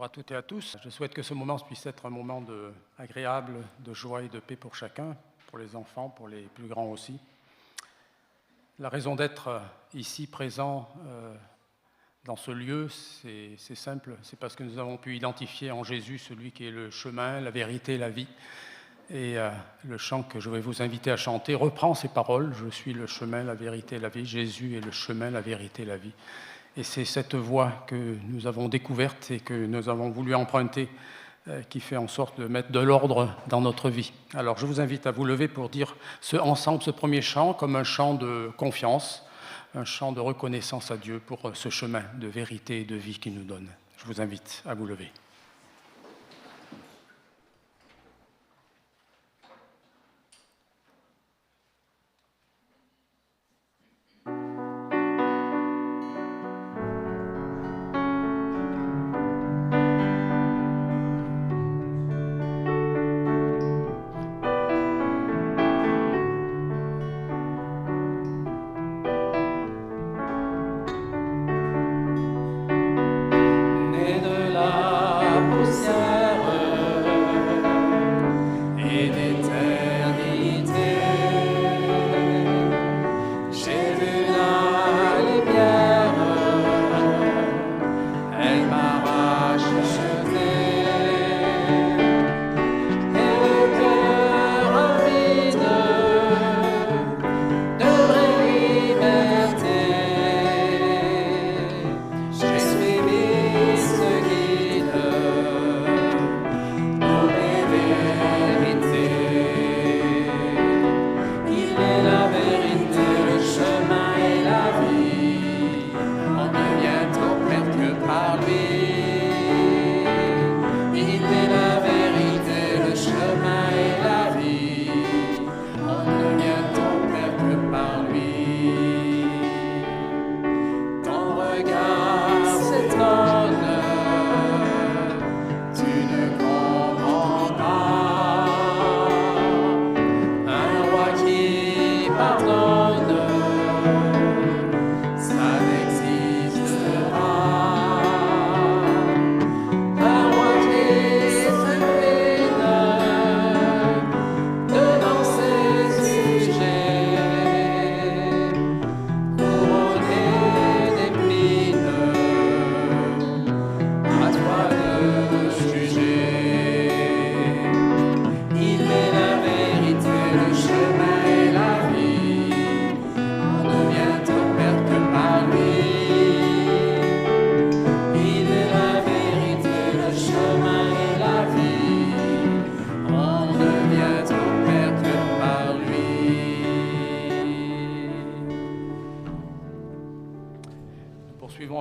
à toutes et à tous. Je souhaite que ce moment puisse être un moment agréable, de joie et de paix pour chacun, pour les enfants, pour les plus grands aussi. La raison d'être ici présent dans ce lieu, c'est simple, c'est parce que nous avons pu identifier en Jésus celui qui est le chemin, la vérité, la vie. Et le chant que je vais vous inviter à chanter reprend ces paroles. Je suis le chemin, la vérité, la vie. Jésus est le chemin, la vérité, la vie. Et c'est cette voie que nous avons découverte et que nous avons voulu emprunter qui fait en sorte de mettre de l'ordre dans notre vie. Alors je vous invite à vous lever pour dire ensemble ce premier chant comme un chant de confiance, un chant de reconnaissance à Dieu pour ce chemin de vérité et de vie qu'il nous donne. Je vous invite à vous lever.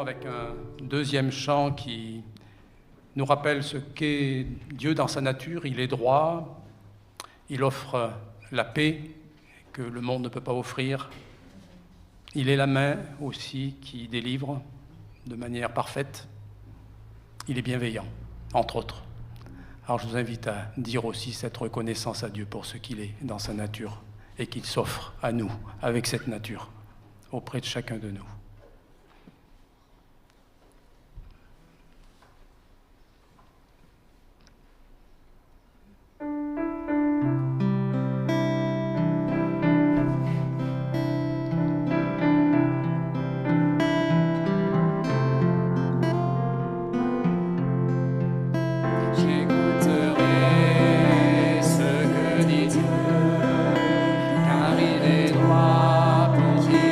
Avec un deuxième chant qui nous rappelle ce qu'est Dieu dans sa nature. Il est droit, il offre la paix que le monde ne peut pas offrir. Il est la main aussi qui délivre de manière parfaite. Il est bienveillant, entre autres. Alors je vous invite à dire aussi cette reconnaissance à Dieu pour ce qu'il est dans sa nature et qu'il s'offre à nous avec cette nature auprès de chacun de nous. Car il est droit pour qui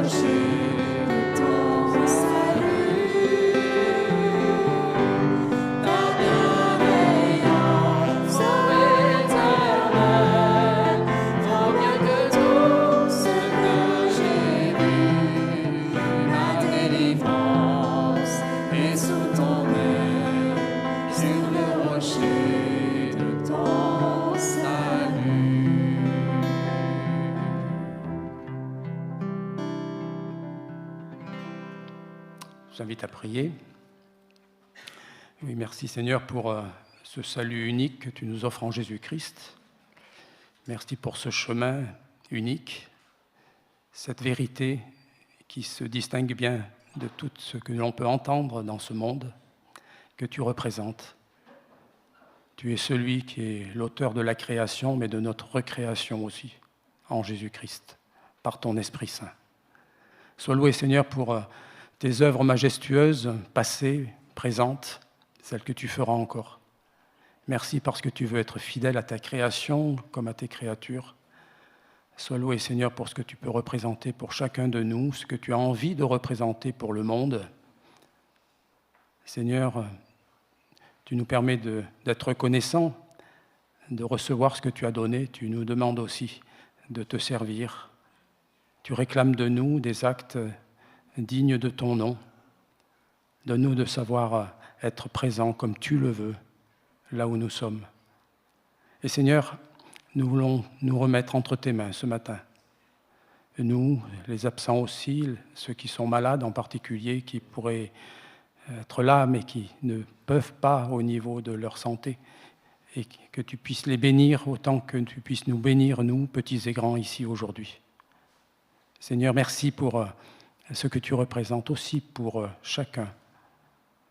Je vous invite à prier. Oui, merci Seigneur pour ce salut unique que tu nous offres en Jésus-Christ. Merci pour ce chemin unique, cette vérité qui se distingue bien de tout ce que l'on peut entendre dans ce monde que tu représentes. Tu es celui qui est l'auteur de la création, mais de notre recréation aussi, en Jésus-Christ, par ton Esprit Saint. Sois loué Seigneur pour tes œuvres majestueuses, passées, présentes, celles que tu feras encore. Merci parce que tu veux être fidèle à ta création comme à tes créatures. Sois loué Seigneur pour ce que tu peux représenter pour chacun de nous, ce que tu as envie de représenter pour le monde. Seigneur, tu nous permets d'être reconnaissants, de recevoir ce que tu as donné. Tu nous demandes aussi de te servir. Tu réclames de nous des actes dignes de ton nom. Donne-nous de savoir être présents comme tu le veux, là où nous sommes. Et Seigneur, nous voulons nous remettre entre tes mains ce matin. Nous, les absents aussi, ceux qui sont malades en particulier, qui pourraient être là, mais qui ne peuvent pas au niveau de leur santé, et que tu puisses les bénir autant que tu puisses nous bénir, nous, petits et grands, ici aujourd'hui. Seigneur, merci pour ce que tu représentes aussi pour chacun,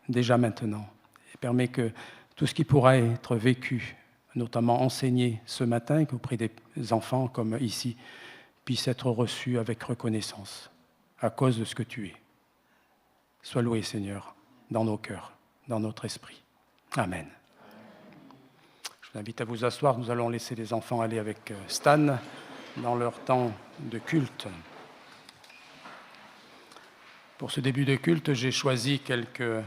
déjà maintenant. Et permets que tout ce qui pourra être vécu, notamment enseigné ce matin, auprès des enfants comme ici, puisse être reçu avec reconnaissance, à cause de ce que tu es. Sois loué, Seigneur, dans nos cœurs, dans notre esprit. Amen. Je vous invite à vous asseoir. Nous allons laisser les enfants aller avec Stan dans leur temps de culte. Pour ce début de culte, j'ai choisi quelques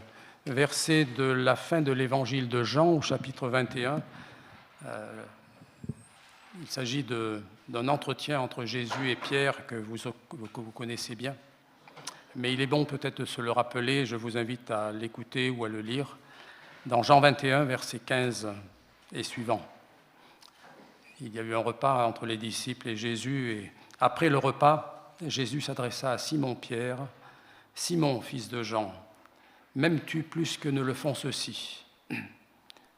versets de la fin de l'évangile de Jean, au chapitre 21. Il s'agit d'un entretien entre Jésus et Pierre que vous connaissez bien. Mais il est bon peut-être de se le rappeler, je vous invite à l'écouter ou à le lire. Dans Jean 21, versets 15 et suivants. Il y a eu un repas entre les disciples et Jésus, et après le repas, Jésus s'adressa à Simon-Pierre. « Simon, fils de Jean, m'aimes-tu plus que ne le font ceux-ci » ?«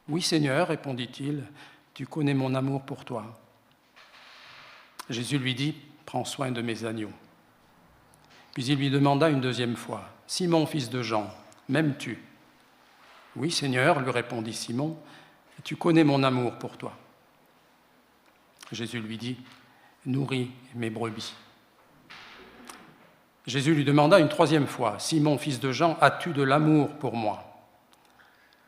Oui, Seigneur, répondit-il, tu connais mon amour pour toi. » Jésus lui dit, « Prends soin de mes agneaux. » Puis il lui demanda une deuxième fois, « Simon, fils de Jean, m'aimes-tu » ?« Oui, Seigneur, lui répondit Simon, tu connais mon amour pour toi. » Jésus lui dit, « Nourris mes brebis. » Jésus lui demanda une troisième fois, « Simon, fils de Jean, as-tu de l'amour pour moi ?»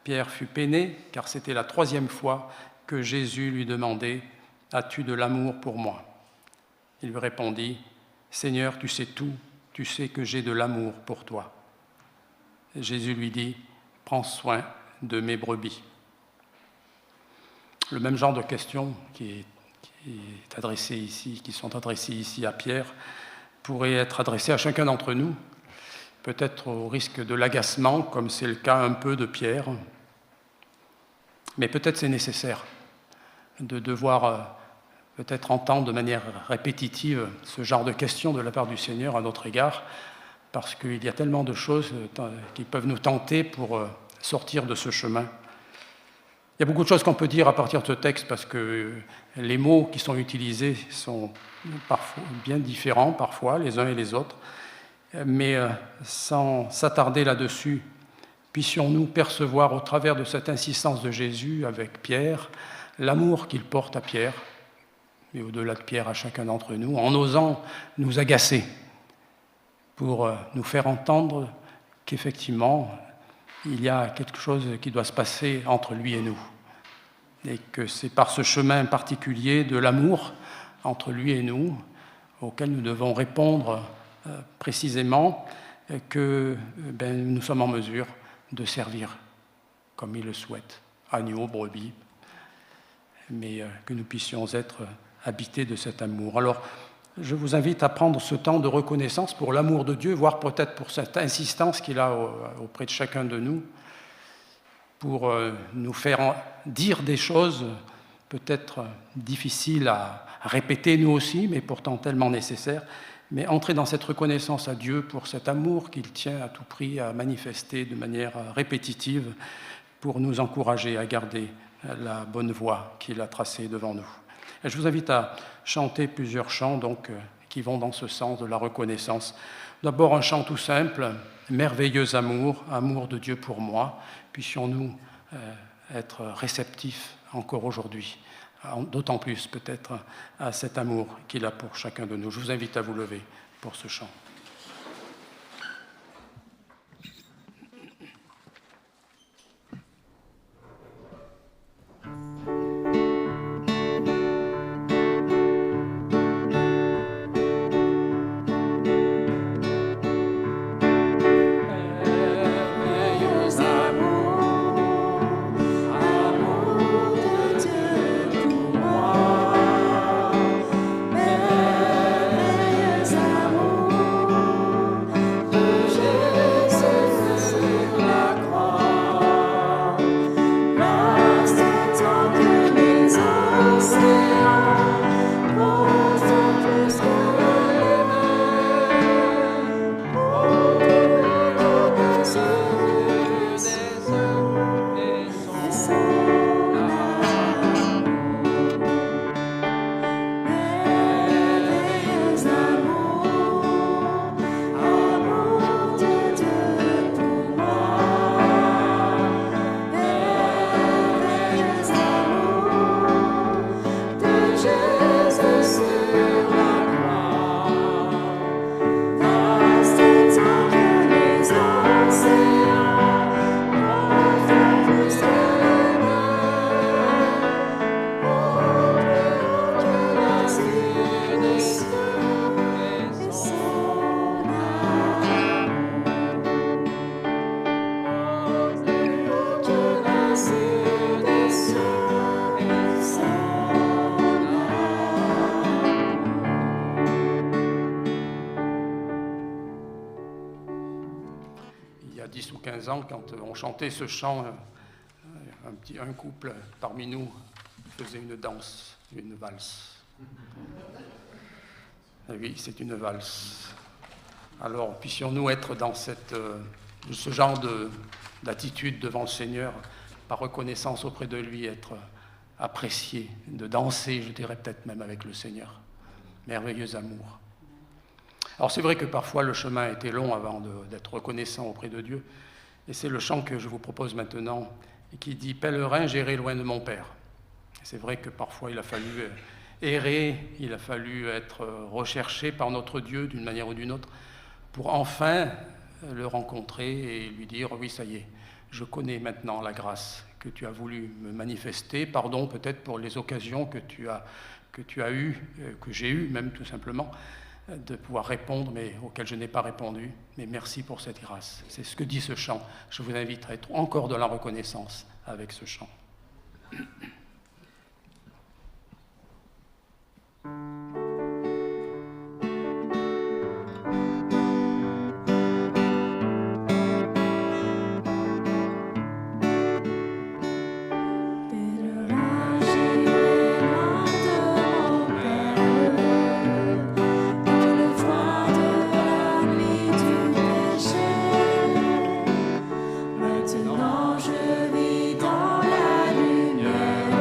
Pierre fut peiné, car c'était la troisième fois que Jésus lui demandait, « As-tu de l'amour pour moi ?» Il lui répondit, « Seigneur, tu sais tout, tu sais que j'ai de l'amour pour toi. » Jésus lui dit, « Prends soin de mes brebis. » Le même genre de questions qui sont adressées ici à Pierre, pourrait être adressé à chacun d'entre nous, peut-être au risque de l'agacement, comme c'est le cas un peu de Pierre. Mais peut-être c'est nécessaire de devoir peut-être entendre de manière répétitive ce genre de questions de la part du Seigneur à notre égard, parce qu'il y a tellement de choses qui peuvent nous tenter pour sortir de ce chemin. Il y a beaucoup de choses qu'on peut dire à partir de ce texte, parce que les mots qui sont utilisés sont parfois bien différents, parfois, les uns et les autres. Mais sans s'attarder là-dessus, puissions-nous percevoir au travers de cette insistance de Jésus avec Pierre, l'amour qu'il porte à Pierre, et au-delà de Pierre à chacun d'entre nous, en osant nous agacer pour nous faire entendre qu'effectivement, il y a quelque chose qui doit se passer entre lui et nous. Et que c'est par ce chemin particulier de l'amour entre lui et nous, auquel nous devons répondre précisément que nous sommes en mesure de servir comme il le souhaite, agneaux, brebis, mais que nous puissions être habités de cet amour. Alors, je vous invite à prendre ce temps de reconnaissance pour l'amour de Dieu, voire peut-être pour cette insistance qu'il a auprès de chacun de nous, pour nous faire dire des choses peut-être difficiles à répéter nous aussi, mais pourtant tellement nécessaires, mais entrer dans cette reconnaissance à Dieu pour cet amour qu'il tient à tout prix à manifester de manière répétitive pour nous encourager à garder la bonne voie qu'il a tracée devant nous. Et je vous invite à chanter plusieurs chants donc, qui vont dans ce sens de la reconnaissance. D'abord un chant tout simple, « Merveilleux amour, amour de Dieu pour moi », puissions-nous être réceptifs encore aujourd'hui, d'autant plus peut-être à cet amour qu'il a pour chacun de nous. Je vous invite à vous lever pour ce chant. Quand on chantait ce chant, un couple parmi nous faisait une danse, une valse. Et oui, c'est une valse. Alors, puissions-nous être dans ce genre d'attitude devant le Seigneur, par reconnaissance auprès de lui, être appréciés, de danser, je dirais peut-être même avec le Seigneur. Merveilleux amour. Alors, c'est vrai que parfois le chemin a été long avant d'être reconnaissant auprès de Dieu. Et c'est le chant que je vous propose maintenant, qui dit « Pèlerin, j'irai loin de mon Père ». C'est vrai que parfois il a fallu errer, il a fallu être recherché par notre Dieu d'une manière ou d'une autre, pour enfin le rencontrer et lui dire « Oui, ça y est, je connais maintenant la grâce que tu as voulu me manifester, pardon peut-être pour les occasions que tu as eues, que j'ai eues même tout simplement, de pouvoir répondre, mais auquel je n'ai pas répondu. Mais merci pour cette grâce. » C'est ce que dit ce chant. Je vous invite à être encore dans la reconnaissance avec ce chant. Maintenant je vis dans la lumière.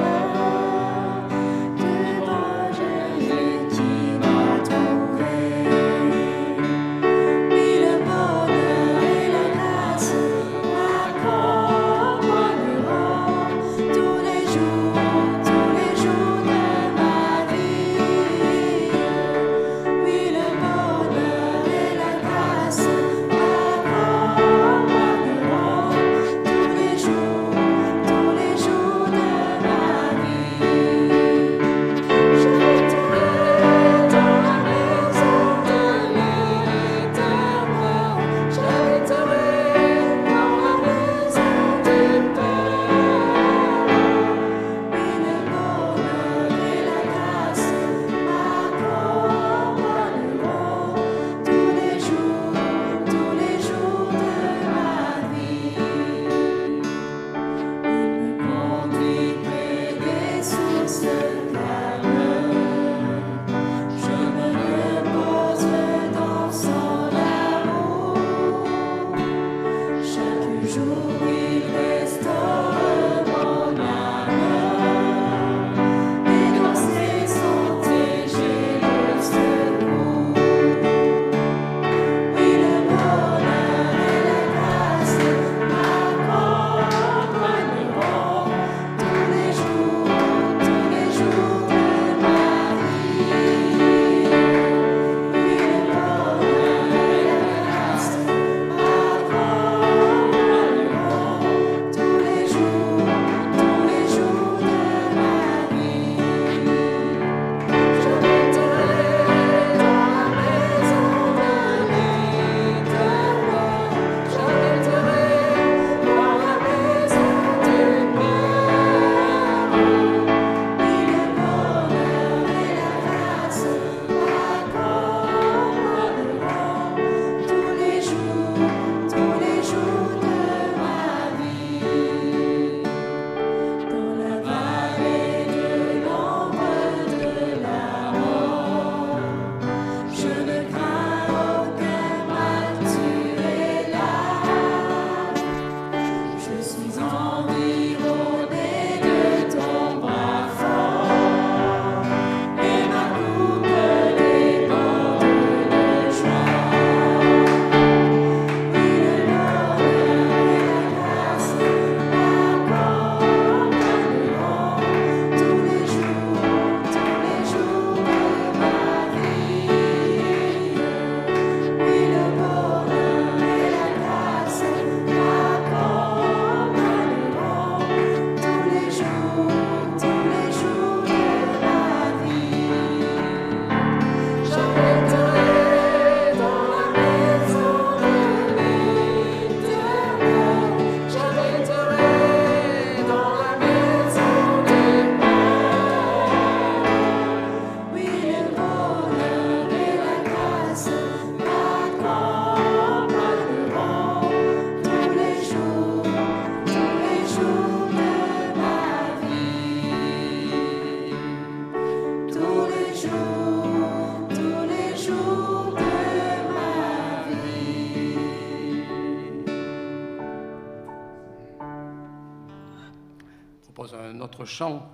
propose un autre chant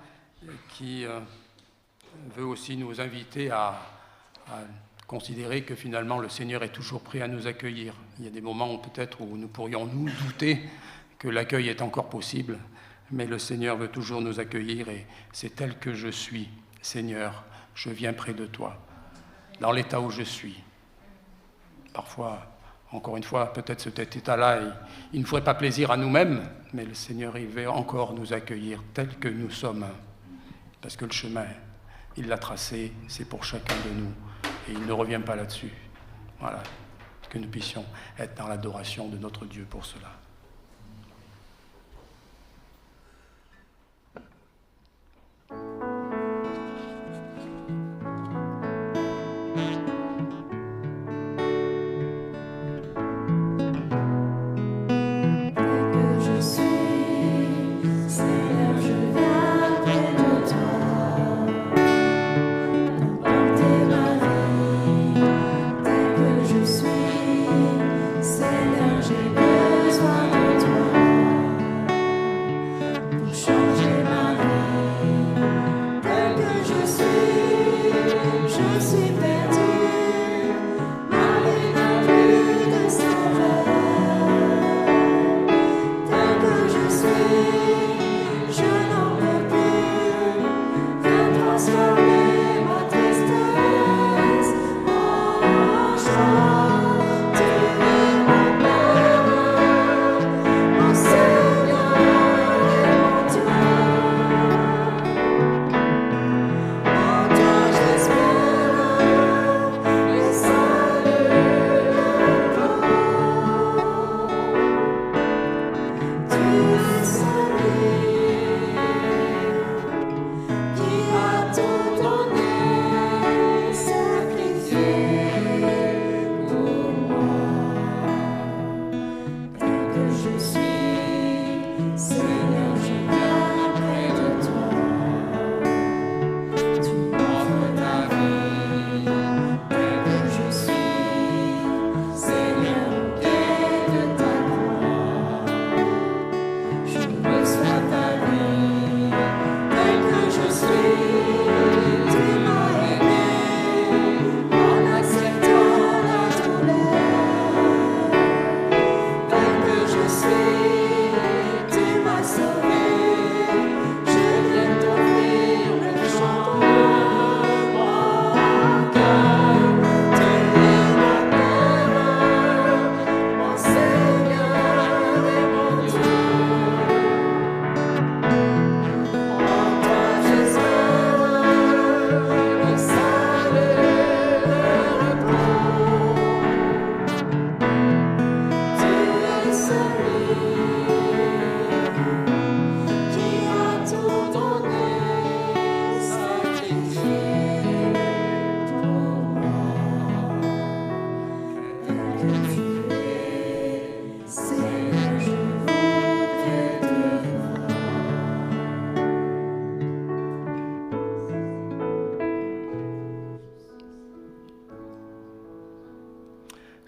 qui veut aussi nous inviter à considérer que finalement le Seigneur est toujours prêt à nous accueillir. Il y a des moments peut-être où nous pourrions nous douter que l'accueil est encore possible, mais le Seigneur veut toujours nous accueillir et c'est tel que je suis, Seigneur, je viens près de toi, dans l'état où je suis. Parfois, encore une fois, peut-être cet état-là, il ne ferait pas plaisir à nous-mêmes, mais le Seigneur, il veut encore nous accueillir tel que nous sommes, parce que le chemin, il l'a tracé, c'est pour chacun de nous, et il ne revient pas là-dessus. Voilà, que nous puissions être dans l'adoration de notre Dieu pour cela.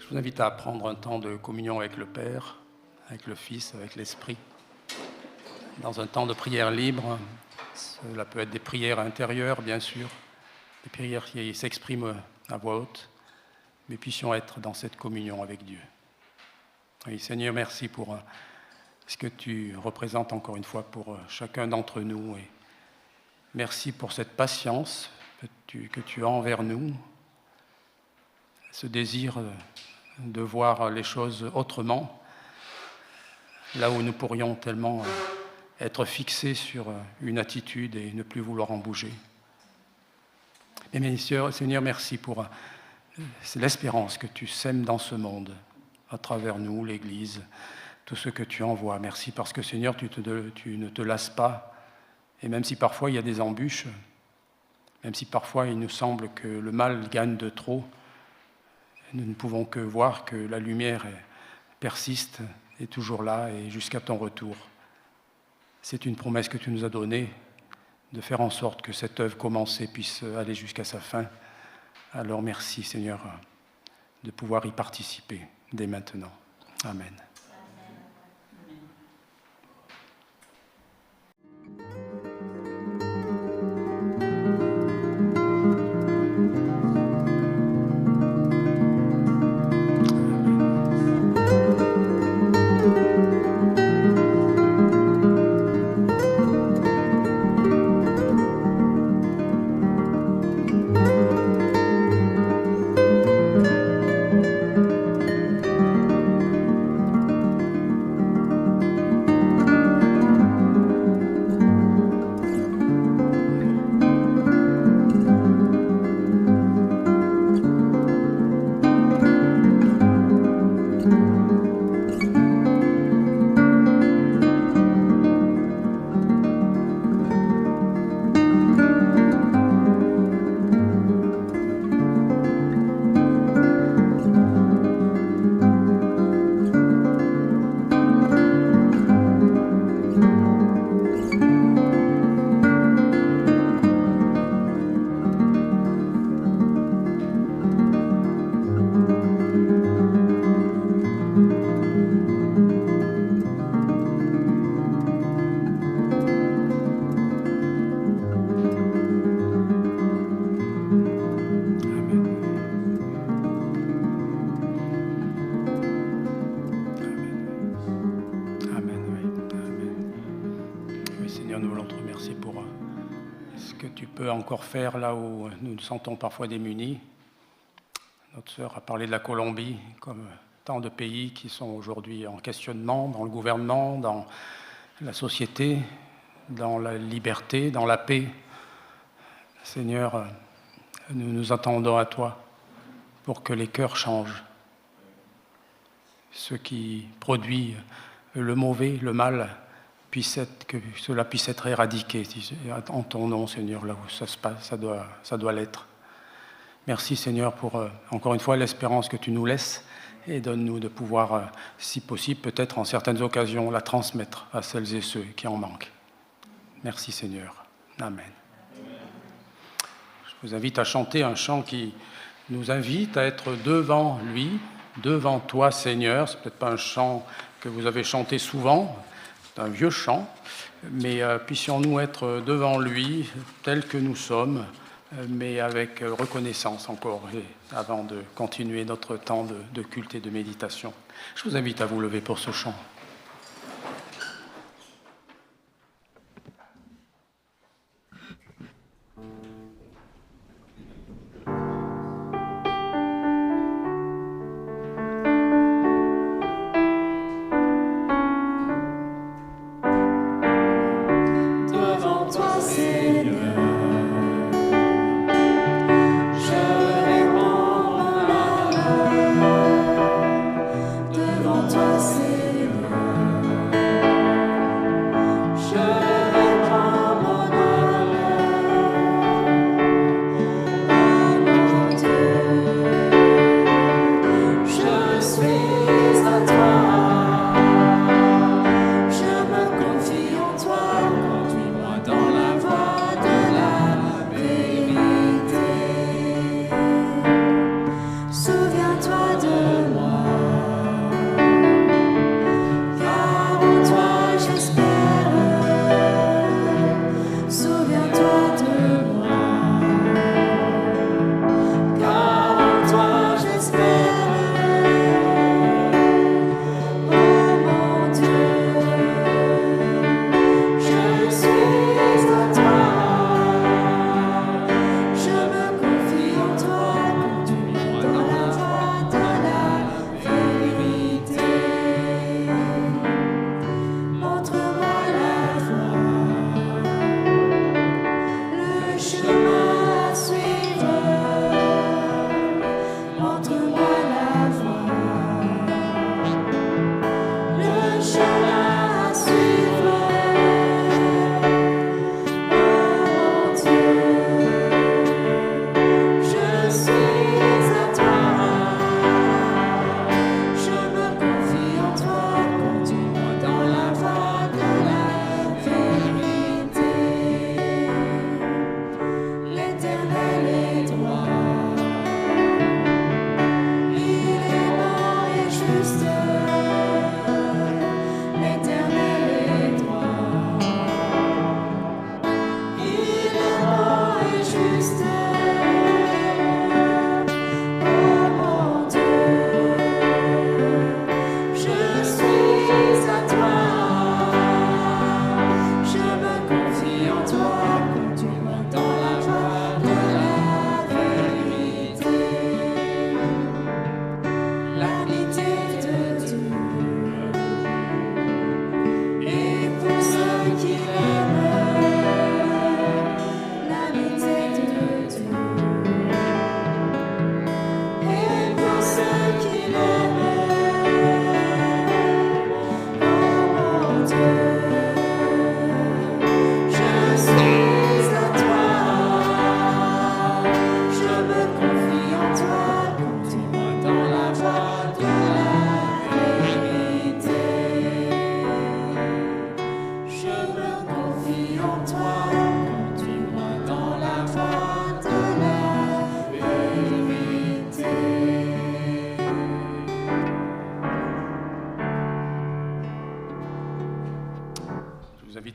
Je vous invite à prendre un temps de communion avec le Père, avec le Fils, avec l'Esprit. Dans un temps de prière libre, cela peut être des prières intérieures, bien sûr, des prières qui s'expriment à voix haute, mais puissions être dans cette communion avec Dieu. Oui, Seigneur, merci pour ce que tu représentes encore une fois pour chacun d'entre nous. Et merci pour cette patience que tu as envers nous, ce désir de voir les choses autrement, là où nous pourrions tellement être fixés sur une attitude et ne plus vouloir en bouger. Et bien, Seigneur, merci pour l'espérance que tu sèmes dans ce monde, à travers nous, l'Église, tout ce que tu envoies. Merci parce que, Seigneur, tu ne te lasses pas. Et même si parfois il y a des embûches, même si parfois il nous semble que le mal gagne de trop, nous ne pouvons que voir que la lumière persiste, est toujours là et jusqu'à ton retour. C'est une promesse que tu nous as donnée, de faire en sorte que cette œuvre commencée puisse aller jusqu'à sa fin. Alors merci Seigneur de pouvoir y participer dès maintenant. Amen. Amen. tu peux encore faire là où nous nous sentons parfois démunis. Notre sœur a parlé de la Colombie, comme tant de pays qui sont aujourd'hui en questionnement dans le gouvernement, dans la société, dans la liberté, dans la paix. Seigneur, nous nous attendons à toi pour que les cœurs changent. Ce qui produit le mauvais, le mal, que cela puisse être éradiqué en ton nom, Seigneur, là où ça se passe, ça doit l'être. Merci, Seigneur, pour encore une fois l'espérance que tu nous laisses et donne-nous de pouvoir, si possible, peut-être en certaines occasions, la transmettre à celles et ceux qui en manquent. Merci, Seigneur. Amen. Je vous invite à chanter un chant qui nous invite à être devant lui, devant toi, Seigneur. Ce n'est peut-être pas un chant que vous avez chanté souvent, c'est un vieux chant, mais puissions-nous être devant lui, tels que nous sommes, mais avec reconnaissance encore, avant de continuer notre temps de culte et de méditation. Je vous invite à vous lever pour ce chant.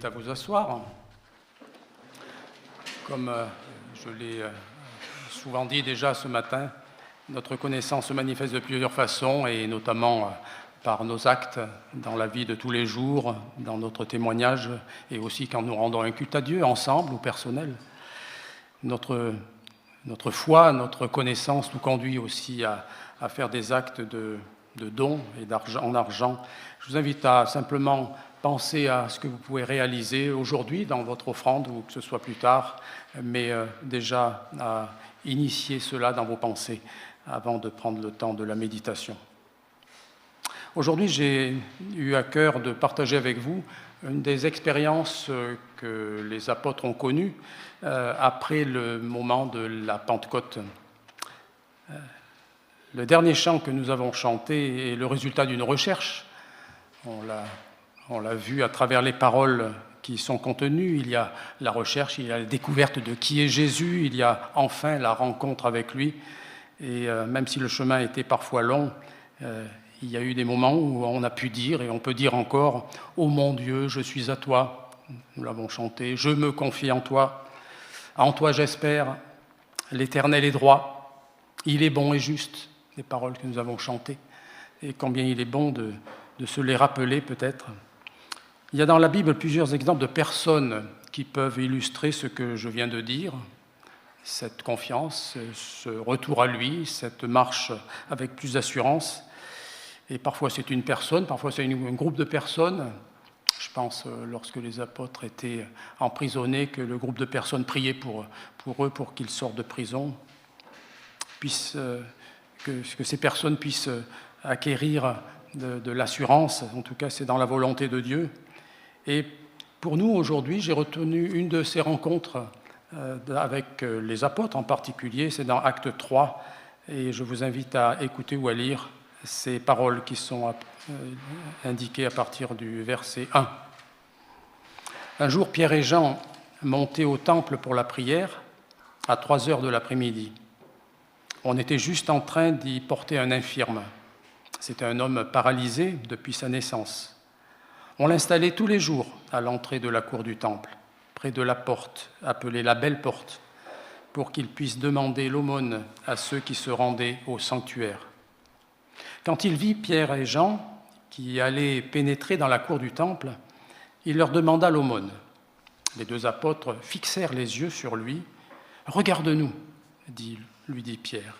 À vous asseoir. Comme je l'ai souvent dit déjà ce matin, notre connaissance se manifeste de plusieurs façons et notamment par nos actes dans la vie de tous les jours, dans notre témoignage et aussi quand nous rendons un culte à Dieu ensemble ou personnel. Notre foi, notre connaissance nous conduit aussi à faire des actes de dons et en argent. Je vous invite à simplement penser à ce que vous pouvez réaliser aujourd'hui dans votre offrande ou que ce soit plus tard, mais déjà à initier cela dans vos pensées avant de prendre le temps de la méditation. Aujourd'hui, j'ai eu à cœur de partager avec vous une des expériences que les apôtres ont connues après le moment de la Pentecôte. Le dernier chant que nous avons chanté est le résultat d'une recherche. On l'a vu à travers les paroles qui sont contenues. Il y a la recherche, il y a la découverte de qui est Jésus, il y a enfin la rencontre avec lui. Et même si le chemin était parfois long, il y a eu des moments où on a pu dire, et on peut dire encore, « Ô mon Dieu, je suis à toi ». Nous l'avons chanté, « Je me confie en toi j'espère, l'Éternel est droit, il est bon et juste ». Les paroles que nous avons chantées, et combien il est bon de se les rappeler peut-être. Il y a dans la Bible plusieurs exemples de personnes qui peuvent illustrer ce que je viens de dire, cette confiance, ce retour à lui, cette marche avec plus d'assurance. Et parfois c'est une personne, parfois c'est un groupe de personnes. Je pense lorsque les apôtres étaient emprisonnés, que le groupe de personnes priait pour eux, pour qu'ils sortent de prison, que ces personnes puissent acquérir de l'assurance. En tout cas, c'est dans la volonté de Dieu. Et pour nous, aujourd'hui, j'ai retenu une de ces rencontres avec les apôtres en particulier, c'est dans Acte 3, et je vous invite à écouter ou à lire ces paroles qui sont indiquées à partir du verset 1. Un jour, Pierre et Jean montaient au temple pour la prière à 3 heures de l'après-midi. On était juste en train d'y porter un infirme. C'était un homme paralysé depuis sa naissance. On l'installait tous les jours à l'entrée de la cour du temple, près de la porte, appelée la Belle Porte, pour qu'il puisse demander l'aumône à ceux qui se rendaient au sanctuaire. Quand il vit Pierre et Jean qui allaient pénétrer dans la cour du temple, il leur demanda l'aumône. Les 2 apôtres fixèrent les yeux sur lui. « Regarde-nous », lui dit Pierre.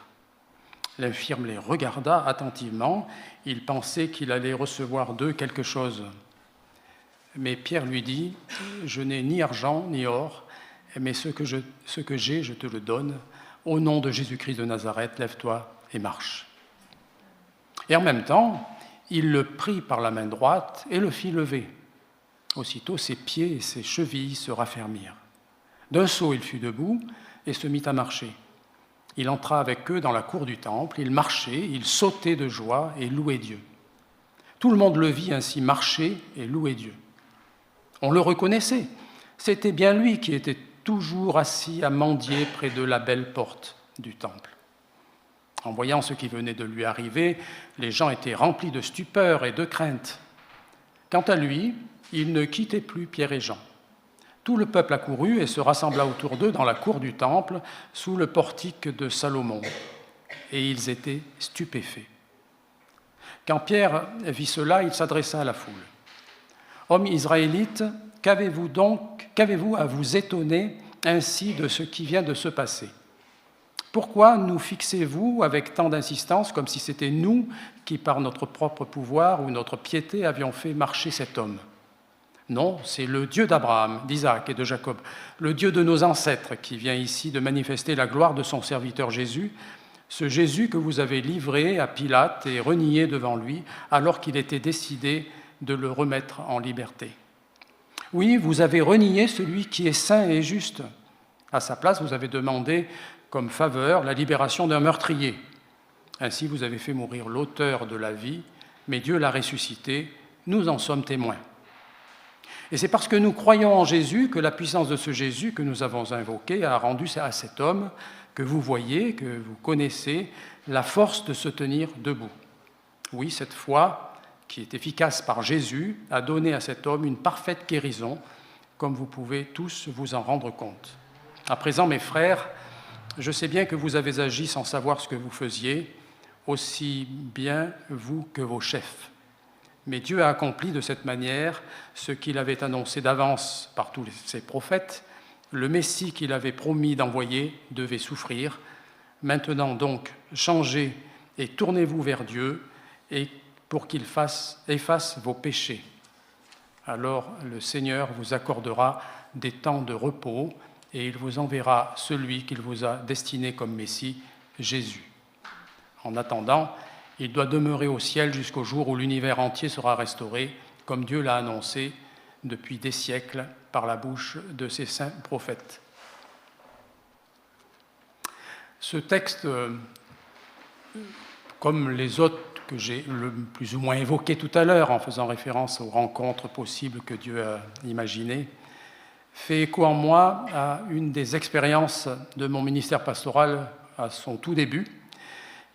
L'infirme les regarda attentivement. Il pensait qu'il allait recevoir d'eux quelque chose. Mais Pierre lui dit, « Je n'ai ni argent ni or, mais ce que j'ai, je te le donne. Au nom de Jésus-Christ de Nazareth, lève-toi et marche. » Et en même temps, il le prit par la main droite et le fit lever. Aussitôt, ses pieds et ses chevilles se raffermirent. D'un saut, il fut debout et se mit à marcher. Il entra avec eux dans la cour du temple, il marchait, il sautait de joie et louait Dieu. Tout le monde le vit ainsi marcher et louer Dieu. On le reconnaissait, c'était bien lui qui était toujours assis à mendier près de la Belle Porte du temple. En voyant ce qui venait de lui arriver, les gens étaient remplis de stupeur et de crainte. Quant à lui, il ne quittait plus Pierre et Jean. Tout le peuple accourut et se rassembla autour d'eux dans la cour du temple, sous le portique de Salomon. Et ils étaient stupéfaits. Quand Pierre vit cela, il s'adressa à la foule. « Hommes israélites, qu'avez-vous à vous étonner ainsi de ce qui vient de se passer ? Pourquoi nous fixez-vous avec tant d'insistance, comme si c'était nous qui, par notre propre pouvoir ou notre piété, avions fait marcher cet homme ? Non, c'est le Dieu d'Abraham, d'Isaac et de Jacob, le Dieu de nos ancêtres qui vient ici de manifester la gloire de son serviteur Jésus, ce Jésus que vous avez livré à Pilate et renié devant lui alors qu'il était décidé de le remettre en liberté. Oui, vous avez renié celui qui est saint et juste. À sa place, vous avez demandé comme faveur la libération d'un meurtrier. Ainsi, vous avez fait mourir l'auteur de la vie, mais Dieu l'a ressuscité, nous en sommes témoins. Et c'est parce que nous croyons en Jésus que la puissance de ce Jésus que nous avons invoqué a rendu à cet homme que vous voyez, que vous connaissez, la force de se tenir debout. Oui, cette foi, qui est efficace par Jésus, a donné à cet homme une parfaite guérison, comme vous pouvez tous vous en rendre compte. À présent, mes frères, je sais bien que vous avez agi sans savoir ce que vous faisiez, aussi bien vous que vos chefs. Mais Dieu a accompli de cette manière ce qu'il avait annoncé d'avance par tous ses prophètes, Le Messie qu'il avait promis d'envoyer devait souffrir. Maintenant donc, changez et tournez-vous vers Dieu et pour qu'il efface vos péchés. Alors le Seigneur vous accordera des temps de repos et il vous enverra celui qu'il vous a destiné comme Messie, Jésus. En attendant, il doit demeurer au ciel jusqu'au jour où l'univers entier sera restauré, comme Dieu l'a annoncé depuis des siècles par la bouche de ses saints prophètes. Ce texte, comme les autres que j'ai plus ou moins évoqués tout à l'heure en faisant référence aux rencontres possibles que Dieu a imaginées, fait écho en moi à une des expériences de mon ministère pastoral à son tout début,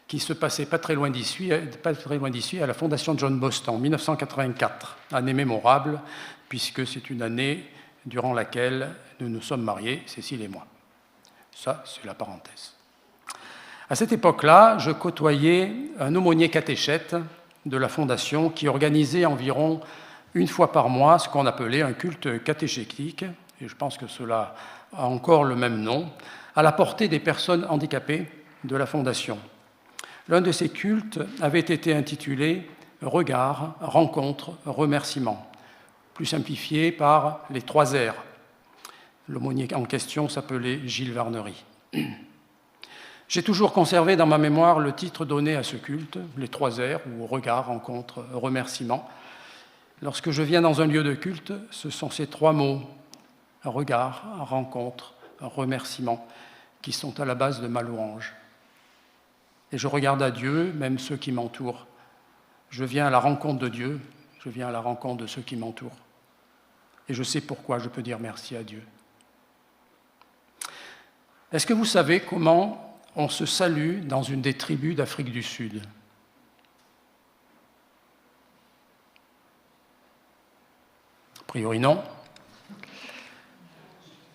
qui se passait pas très loin d'ici, à la Fondation John Boston en 1984, année mémorable, puisque c'est une année durant laquelle nous nous sommes mariés, Cécile et moi. Ça, c'est la parenthèse. À cette époque-là, je côtoyais un aumônier catéchète de la Fondation qui organisait environ une fois par mois ce qu'on appelait un culte catéchétique, et je pense que cela a encore le même nom, à la portée des personnes handicapées de la Fondation. L'un de ces cultes avait été intitulé « Regard, rencontre, remerciement », plus simplifié par les 3 R. L'aumônier en question s'appelait Gilles Varnery. J'ai toujours conservé dans ma mémoire le titre donné à ce culte, les 3 R, ou regard, rencontre, remerciement. Lorsque je viens dans un lieu de culte, ce sont ces 3 mots, regard, rencontre, remerciement, qui sont à la base de ma louange. Et je regarde à Dieu, même ceux qui m'entourent. Je viens à la rencontre de Dieu, je viens à la rencontre de ceux qui m'entourent. Et je sais pourquoi je peux dire merci à Dieu. Est-ce que vous savez comment on se salue dans une des tribus d'Afrique du Sud? A priori non.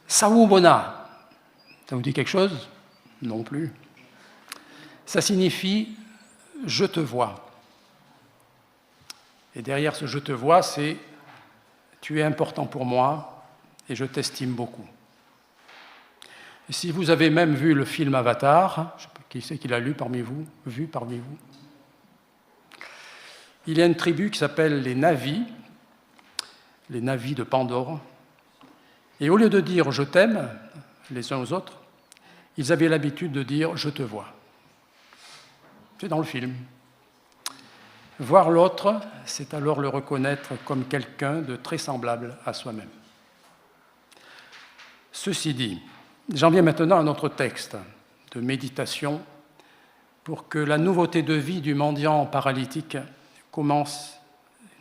Sawubona, ça vous dit quelque chose? Non plus. Ça signifie « je te vois ». Et derrière ce « je te vois », c'est « tu es important pour moi et je t'estime beaucoup ». Et si vous avez même vu le film Avatar, qui c'est qui l'a vu parmi vous? Il y a une tribu qui s'appelle les Na'vi de Pandore. Et au lieu de dire « je t'aime » les uns aux autres, ils avaient l'habitude de dire « je te vois ». C'est dans le film. Voir l'autre, c'est alors le reconnaître comme quelqu'un de très semblable à soi-même. Ceci dit, j'en viens maintenant à notre texte de méditation pour que la nouveauté de vie du mendiant paralytique commence,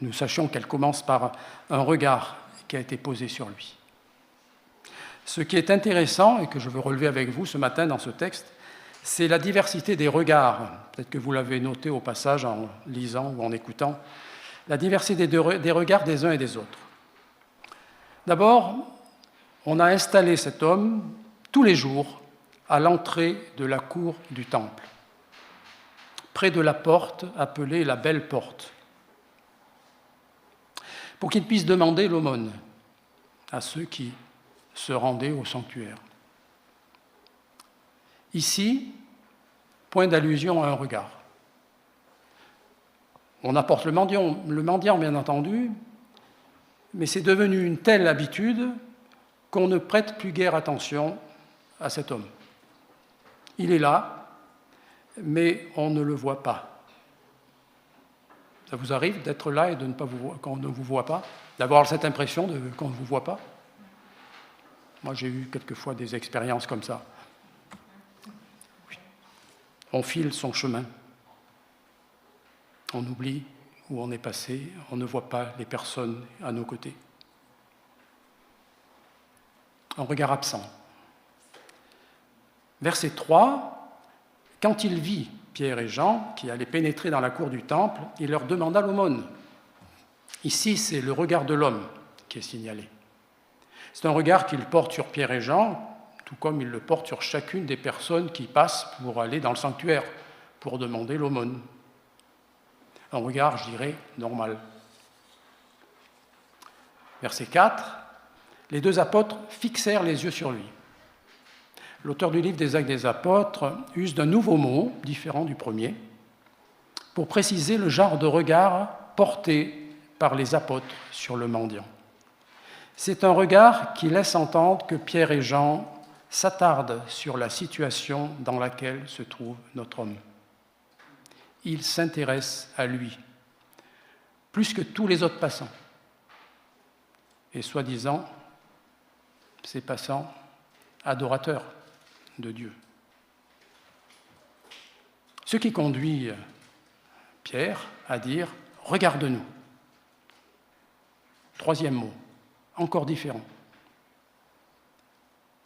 nous sachions qu'elle commence par un regard qui a été posé sur lui. Ce qui est intéressant et que je veux relever avec vous ce matin dans ce texte, c'est la diversité des regards. Peut-être que vous l'avez noté au passage en lisant ou en écoutant. La diversité des regards des uns et des autres. D'abord, on a installé cet homme tous les jours à l'entrée de la cour du temple, près de la porte appelée la Belle Porte, pour qu'il puisse demander l'aumône à ceux qui se rendaient au sanctuaire. Ici, point d'allusion à un regard. On apporte le mendiant, bien entendu, mais c'est devenu une telle habitude qu'on ne prête plus guère attention à cet homme. Il est là, mais on ne le voit pas. Ça vous arrive d'être là et de ne pas qu'on ne vous voit pas, d'avoir cette impression qu'on ne vous voit pas? Moi, j'ai eu quelquefois des expériences comme ça. On file son chemin. On oublie où on est passé, on ne voit pas les personnes à nos côtés. Un regard absent. Verset 3, quand il vit Pierre et Jean qui allaient pénétrer dans la cour du temple, il leur demanda l'aumône. Ici, c'est le regard de l'homme qui est signalé. C'est un regard qu'il porte sur Pierre et Jean, tout comme il le porte sur chacune des personnes qui passent pour aller dans le sanctuaire, pour demander l'aumône. Un regard, je dirais, normal. Verset 4, les deux apôtres fixèrent les yeux sur lui. L'auteur du livre des Actes des Apôtres use d'un nouveau mot, différent du premier, pour préciser le genre de regard porté par les apôtres sur le mendiant. C'est un regard qui laisse entendre que Pierre et Jean s'attardent sur la situation dans laquelle se trouve notre homme. Ils s'intéressent à lui, plus que tous les autres passants. Et soi-disant, ces passants adorateurs de Dieu. Ce qui conduit Pierre à dire « Regarde-nous ». Troisième mot, encore différent.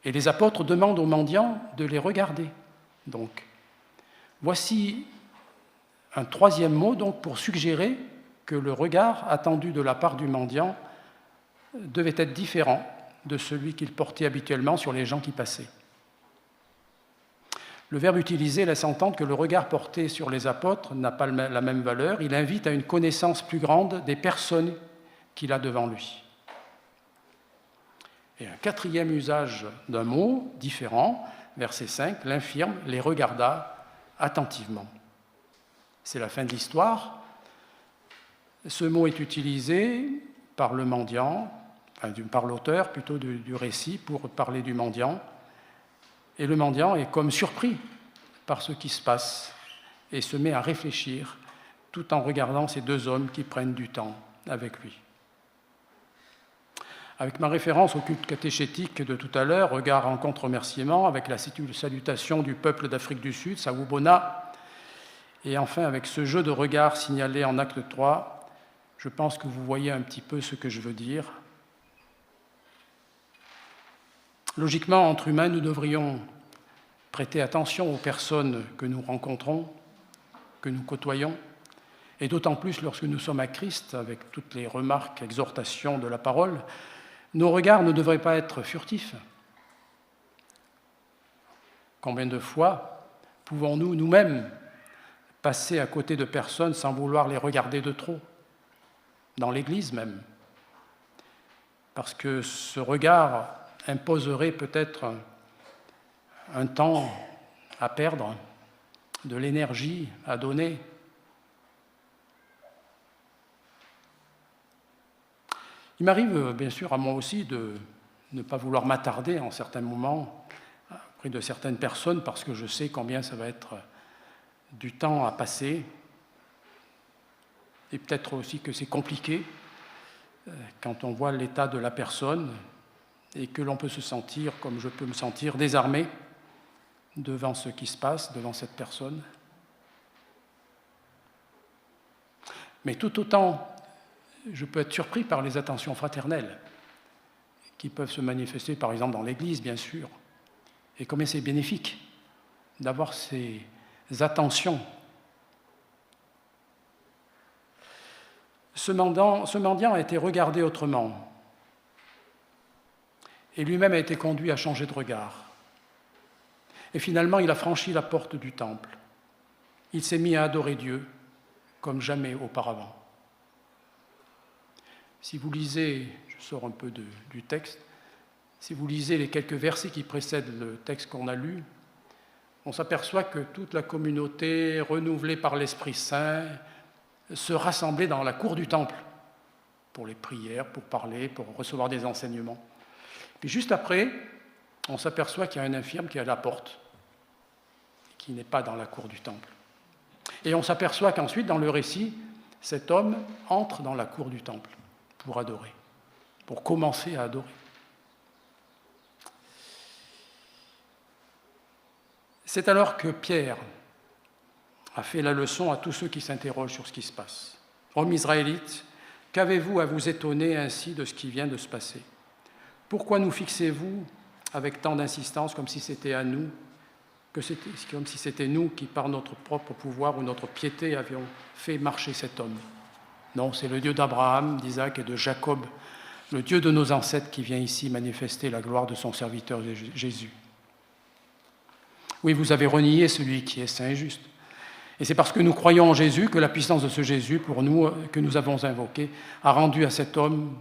Et les apôtres demandent aux mendiants de les regarder. Donc, voici un troisième mot donc, pour suggérer que le regard attendu de la part du mendiant devait être différent de celui qu'il portait habituellement sur les gens qui passaient. Le verbe utilisé laisse entendre que le regard porté sur les apôtres n'a pas la même valeur. Il invite à une connaissance plus grande des personnes qu'il a devant lui. Et un quatrième usage d'un mot différent, verset 5, l'infirme les regarda attentivement. C'est la fin de l'histoire. Ce mot est utilisé par le mendiant, par l'auteur plutôt du récit pour parler du mendiant. Et le mendiant est comme surpris par ce qui se passe et se met à réfléchir tout en regardant ces deux hommes qui prennent du temps avec lui. Avec ma référence au culte catéchétique de tout à l'heure, regard, rencontre, remerciement, avec la salutation du peuple d'Afrique du Sud, Sawubona, et enfin avec ce jeu de regards signalé en acte 3, je pense que vous voyez un petit peu ce que je veux dire. Logiquement, entre humains, nous devrions prêter attention aux personnes que nous rencontrons, que nous côtoyons, et d'autant plus lorsque nous sommes à Christ, avec toutes les remarques, exhortations de la parole, nos regards ne devraient pas être furtifs. Combien de fois pouvons-nous nous-mêmes passer à côté de personnes sans vouloir les regarder de trop, dans l'Église même, parce que ce regard imposerait peut-être un temps à perdre, de l'énergie à donner. Il m'arrive bien sûr à moi aussi de ne pas vouloir m'attarder en certains moments auprès de certaines personnes parce que je sais combien ça va être du temps à passer et peut-être aussi que c'est compliqué quand on voit l'état de la personne et que l'on peut se sentir, comme je peux me sentir, désarmé devant ce qui se passe, devant cette personne. Mais tout autant, je peux être surpris par les attentions fraternelles qui peuvent se manifester, par exemple, dans l'Église, bien sûr. Et combien c'est bénéfique d'avoir ces attentions. Ce mendiant a été regardé autrement. Et lui-même a été conduit à changer de regard. Et finalement, il a franchi la porte du temple. Il s'est mis à adorer Dieu comme jamais auparavant. Si vous lisez, je sors un peu du texte, si vous lisez les quelques versets qui précèdent le texte qu'on a lu, on s'aperçoit que toute la communauté, renouvelée par l'Esprit Saint, se rassemblait dans la cour du temple pour les prières, pour parler, pour recevoir des enseignements. Puis juste après, on s'aperçoit qu'il y a un infirme qui est à la porte, qui n'est pas dans la cour du temple. Et on s'aperçoit qu'ensuite, dans le récit, cet homme entre dans la cour du temple pour adorer, pour commencer à adorer. C'est alors que Pierre a fait la leçon à tous ceux qui s'interrogent sur ce qui se passe. « Hommes israélites, qu'avez-vous à vous étonner ainsi de ce qui vient de se passer ? Pourquoi nous fixez-vous avec tant d'insistance comme si c'était à nous, comme si c'était nous qui, par notre propre pouvoir ou notre piété, avions fait marcher cet homme ? Non, c'est le Dieu d'Abraham, d'Isaac et de Jacob, le Dieu de nos ancêtres qui vient ici manifester la gloire de son serviteur Jésus. Oui, vous avez renié celui qui est saint et juste. Et c'est parce que nous croyons en Jésus que la puissance de ce Jésus, pour nous, que nous avons invoqué, a rendu à cet homme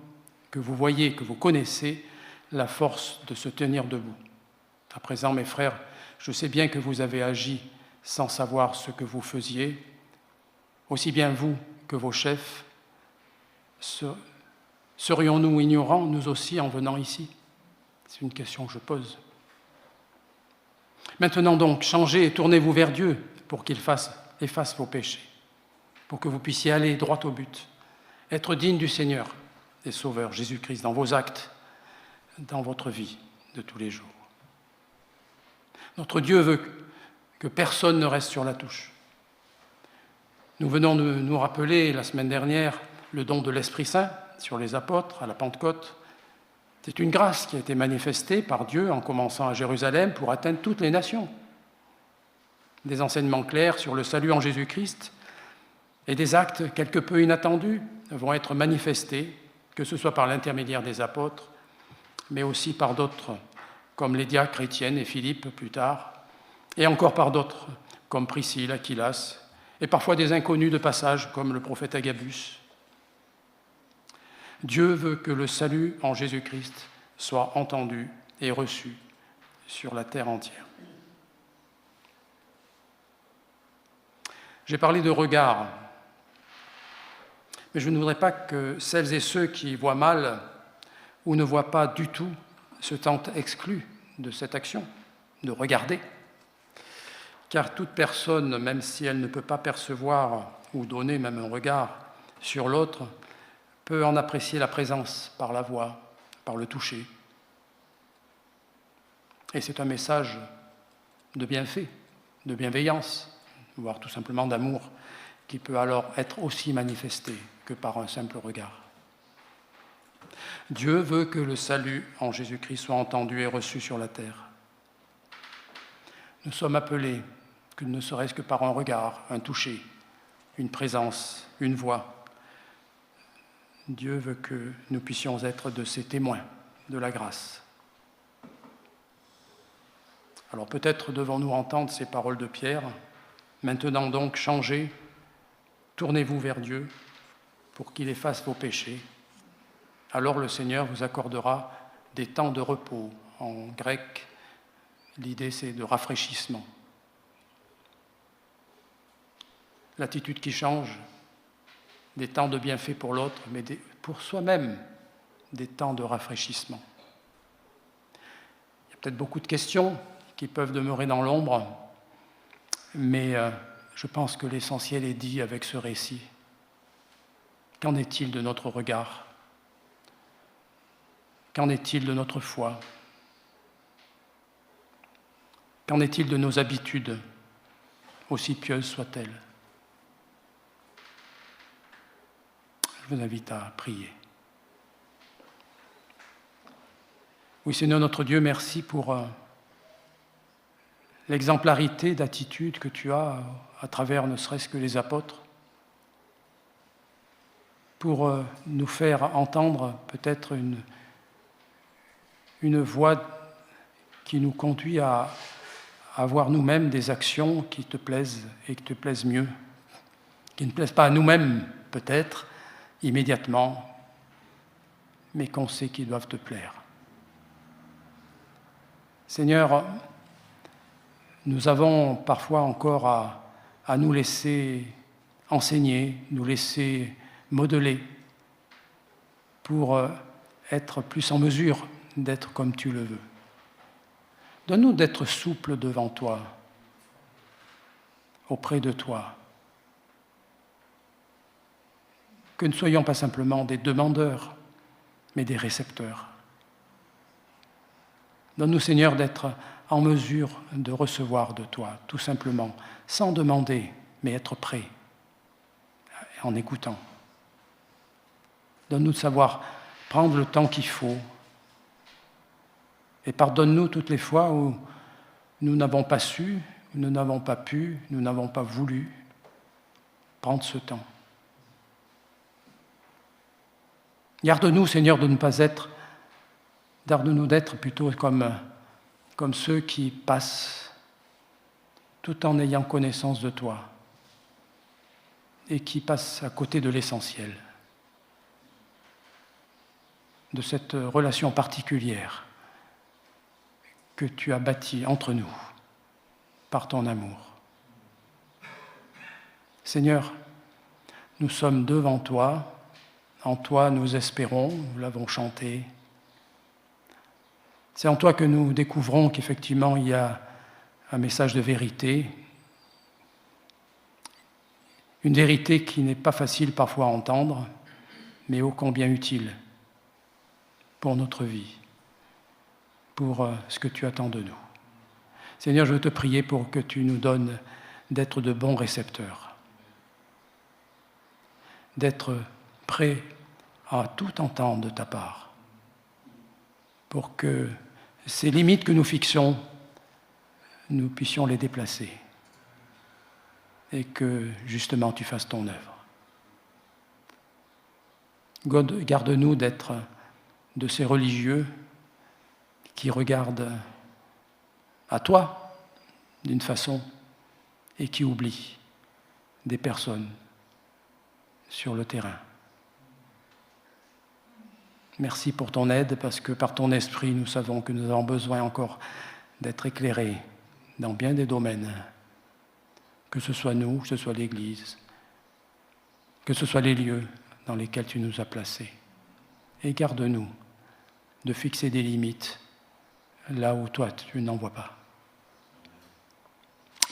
que vous voyez, que vous connaissez, la force de se tenir debout. À présent, mes frères, je sais bien que vous avez agi sans savoir ce que vous faisiez, aussi bien vous que vos chefs. Serions-nous ignorants, nous aussi, en venant ici? C'est une question que je pose. Maintenant donc, changez et tournez-vous vers Dieu pour qu'il efface vos péchés, pour que vous puissiez aller droit au but, être digne du Seigneur et Sauveur Jésus-Christ dans vos actes, dans votre vie de tous les jours. Notre Dieu veut que personne ne reste sur la touche. Nous venons de nous rappeler la semaine dernière le don de l'Esprit Saint sur les apôtres à la Pentecôte. C'est une grâce qui a été manifestée par Dieu en commençant à Jérusalem pour atteindre toutes les nations. Des enseignements clairs sur le salut en Jésus-Christ et des actes quelque peu inattendus vont être manifestés, que ce soit par l'intermédiaire des apôtres, mais aussi par d'autres, comme Lydia chrétienne et Philippe plus tard, et encore par d'autres, comme Priscille, Aquilas, et parfois des inconnus de passage, comme le prophète Agabus. Dieu veut que le salut en Jésus-Christ soit entendu et reçu sur la terre entière. J'ai parlé de regard, mais je ne voudrais pas que celles et ceux qui voient mal ou ne voient pas du tout se sentent exclus de cette action, de regarder. Car toute personne, même si elle ne peut pas percevoir ou donner même un regard sur l'autre, peut en apprécier la présence par la voix, par le toucher. Et c'est un message de bienfait, de bienveillance, voire tout simplement d'amour, qui peut alors être aussi manifesté que par un simple regard. Dieu veut que le salut en Jésus-Christ soit entendu et reçu sur la terre. Nous sommes appelés, que ne serait-ce que par un regard, un toucher, une présence, une voix. Dieu veut que nous puissions être de ces témoins de la grâce. Alors peut-être devons-nous entendre ces paroles de Pierre. Maintenant donc, changez, tournez-vous vers Dieu pour qu'il efface vos péchés. Alors le Seigneur vous accordera des temps de repos. En grec, l'idée c'est de rafraîchissement. L'attitude qui change, des temps de bienfait pour l'autre, mais pour soi-même, des temps de rafraîchissement. Il y a peut-être beaucoup de questions qui peuvent demeurer dans l'ombre, mais je pense que l'essentiel est dit avec ce récit. Qu'en est-il de notre regard? Qu'en est-il de notre foi? Qu'en est-il de nos habitudes, aussi pieuses soient-elles? Je vous invite à prier. Oui, Seigneur notre Dieu, merci pour l'exemplarité d'attitude que tu as à travers ne serait-ce que les apôtres, pour nous faire entendre peut-être une voie qui nous conduit à avoir nous-mêmes des actions qui te plaisent et qui te plaisent mieux, qui ne plaisent pas à nous-mêmes peut-être immédiatement, mais qu'on sait qu'ils doivent te plaire. Seigneur, nous avons parfois encore à nous laisser enseigner, nous laisser modeler pour être plus en mesure d'être comme tu le veux. Donne-nous d'être souples devant toi, auprès de toi. Que ne soyons pas simplement des demandeurs, mais des récepteurs. Donne-nous, Seigneur, d'être en mesure de recevoir de toi, tout simplement, sans demander, mais être prêt, en écoutant. Donne-nous de savoir prendre le temps qu'il faut. Et pardonne-nous toutes les fois où nous n'avons pas su, nous n'avons pas pu, nous n'avons pas voulu prendre ce temps. Garde-nous, Seigneur, de ne pas être, garde-nous d'être plutôt comme ceux qui passent tout en ayant connaissance de toi et qui passent à côté de l'essentiel. de cette relation particulière que tu as bâtie entre nous par ton amour. Seigneur, nous sommes devant toi, en toi nous espérons, nous l'avons chanté. C'est en toi que nous découvrons qu'effectivement il y a un message de vérité, une vérité qui n'est pas facile parfois à entendre, mais ô combien utile pour notre vie, pour ce que tu attends de nous. Seigneur, je veux te prier pour que tu nous donnes d'être de bons récepteurs, d'être prêts à tout entendre de ta part, pour que ces limites que nous fixons, nous puissions les déplacer et que justement tu fasses ton œuvre. Garde-nous d'être de ces religieux qui regardent à toi d'une façon et qui oublient des personnes sur le terrain. Merci pour ton aide, parce que par ton esprit, nous savons que nous avons besoin encore d'être éclairés dans bien des domaines, que ce soit nous, que ce soit l'Église, que ce soit les lieux dans lesquels tu nous as placés. Et garde-nous de fixer des limites là où toi, tu n'en vois pas.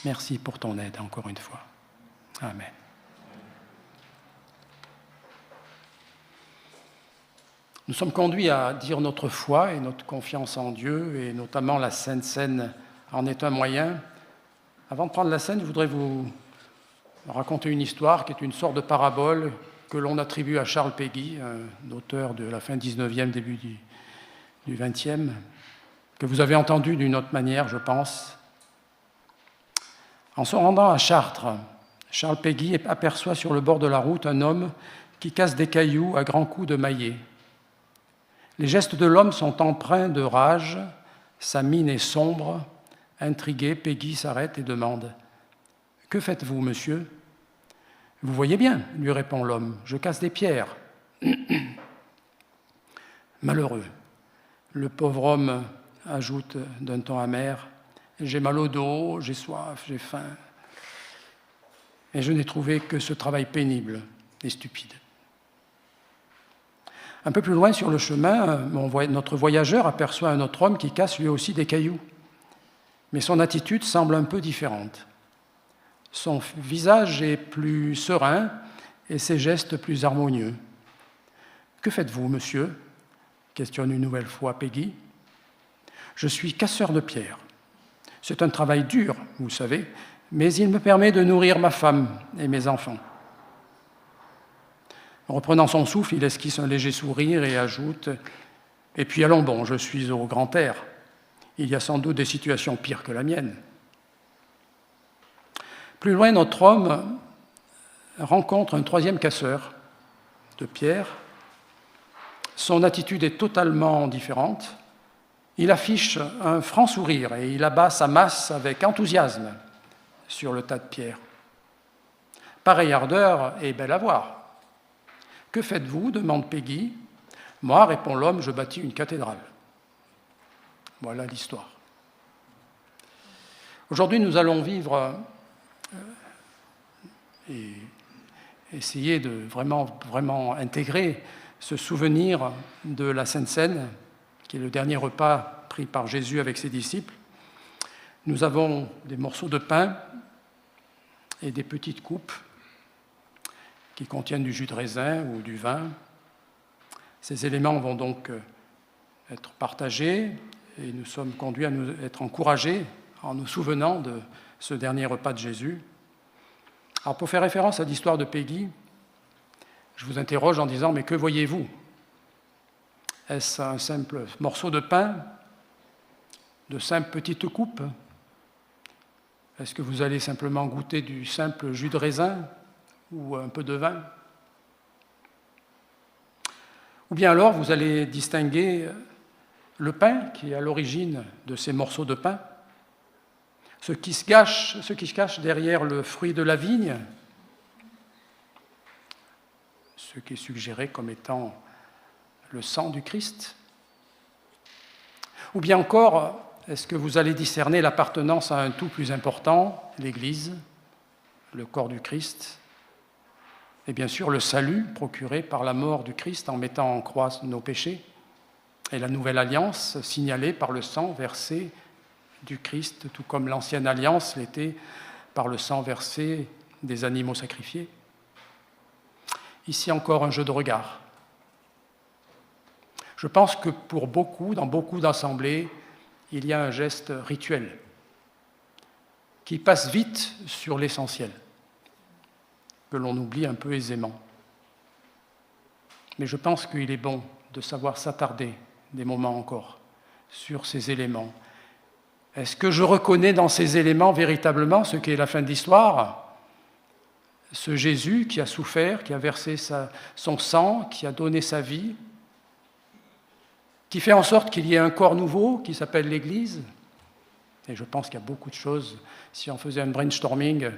Merci pour ton aide, encore une fois. Amen. Nous sommes conduits à dire notre foi et notre confiance en Dieu, et notamment la Sainte Seine en est un moyen. Avant de prendre la scène, je voudrais vous raconter une histoire qui est une sorte de parabole que l'on attribue à Charles Péguy, un auteur de la fin 19e, début du 20e, que vous avez entendu d'une autre manière, je pense. En se rendant à Chartres, Charles Péguy aperçoit sur le bord de la route un homme qui casse des cailloux à grands coups de maillet. Les gestes de l'homme sont empreints de rage, sa mine est sombre. Intrigué, Péguy s'arrête et demande « Que faites-vous, monsieur ?»« Vous voyez bien, lui répond l'homme, je casse des pierres. » Malheureux, le pauvre homme ajoute d'un ton amer « J'ai mal au dos, j'ai soif, j'ai faim. Et je n'ai trouvé que ce travail pénible et stupide. » Un peu plus loin sur le chemin, notre voyageur aperçoit un autre homme qui casse lui aussi des cailloux. Mais son attitude semble un peu différente. Son visage est plus serein et ses gestes plus harmonieux. « Que faites-vous, monsieur ?» questionne une nouvelle fois Péguy. « Je suis casseur de pierres. C'est un travail dur, vous savez, mais il me permet de nourrir ma femme et mes enfants. » Reprenant son souffle, il esquisse un léger sourire et ajoute « Et puis allons bon, je suis au grand air. Il y a sans doute des situations pires que la mienne. » Plus loin, notre homme rencontre un troisième casseur de pierre. Son attitude est totalement différente. Il affiche un franc sourire et il abat sa masse avec enthousiasme sur le tas de pierres. Pareille ardeur est belle à voir. « Que faites-vous » demande Péguy. « Moi, répond l'homme, je bâtis une cathédrale. » Voilà l'histoire. Aujourd'hui, nous allons vivre et essayer de vraiment intégrer ce souvenir de la Sainte Seine, qui est le dernier repas pris par Jésus avec ses disciples. Nous avons des morceaux de pain et des petites coupes qui contiennent du jus de raisin ou du vin. Ces éléments vont donc être partagés et nous sommes conduits à nous être encouragés en nous souvenant de ce dernier repas de Jésus. Alors pour faire référence à l'histoire de Péguy, je vous interroge en disant « Mais que voyez-vous ? Est-ce un simple morceau de pain, de simples petites coupes ? Est-ce que vous allez simplement goûter du simple jus de raisin ou un peu de vin ? Ou bien alors vous allez distinguer le pain qui est à l'origine de ces morceaux de pain, ce qui se cache derrière le fruit de la vigne, ce qui est suggéré comme étant le sang du Christ? Ou bien encore, est-ce que vous allez discerner l'appartenance à un tout plus important, l'Église, le corps du Christ, et bien sûr le salut procuré par la mort du Christ en mettant en croix nos péchés, et la nouvelle alliance signalée par le sang versé du Christ, tout comme l'ancienne alliance l'était par le sang versé des animaux sacrifiés? Ici encore un jeu de regard. Je pense que pour beaucoup, dans beaucoup d'assemblées, il y a un geste rituel qui passe vite sur l'essentiel, que l'on oublie un peu aisément. Mais je pense qu'il est bon de savoir s'attarder des moments encore sur ces éléments. Est-ce que je reconnais dans ces éléments véritablement ce qu'est la fin de l'histoire? Ce Jésus qui a souffert, qui a versé son sang, qui a donné sa vie, qui fait en sorte qu'il y ait un corps nouveau qui s'appelle l'Église. Et je pense qu'il y a beaucoup de choses, si on faisait un brainstorming,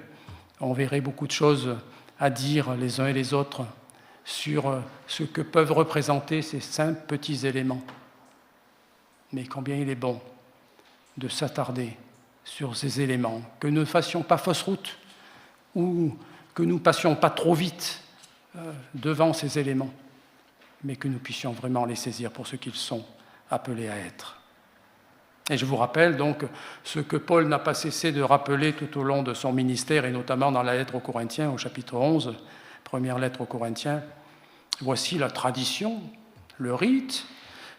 on verrait beaucoup de choses à dire les uns et les autres sur ce que peuvent représenter ces simples petits éléments. Mais combien il est bon de s'attarder sur ces éléments, que nous ne fassions pas fausse route ou que nous ne passions pas trop vite devant ces éléments, mais que nous puissions vraiment les saisir pour ce qu'ils sont appelés à être. Et je vous rappelle donc ce que Paul n'a pas cessé de rappeler tout au long de son ministère, et notamment dans la lettre aux Corinthiens, au chapitre 11, première lettre aux Corinthiens. Voici la tradition, le rite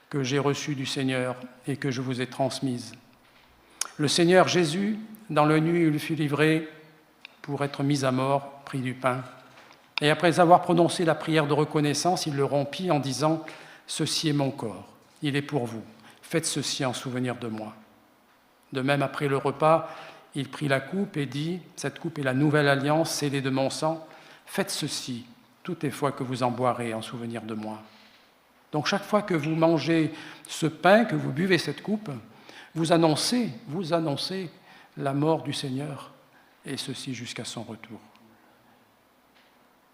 que j'ai reçu du Seigneur et que je vous ai transmise. Le Seigneur Jésus, dans la nuit où il fut livré pour être mis à mort, prit du pain. Et après avoir prononcé la prière de reconnaissance, il le rompit en disant « Ceci est mon corps, il est pour vous. Faites ceci en souvenir de moi. » De même, après le repas, il prit la coupe et dit « Cette coupe est la nouvelle alliance scellée de mon sang. Faites ceci toutes les fois que vous en boirez en souvenir de moi. » Donc chaque fois que vous mangez ce pain, que vous buvez cette coupe, vous annoncez la mort du Seigneur, et ceci jusqu'à son retour.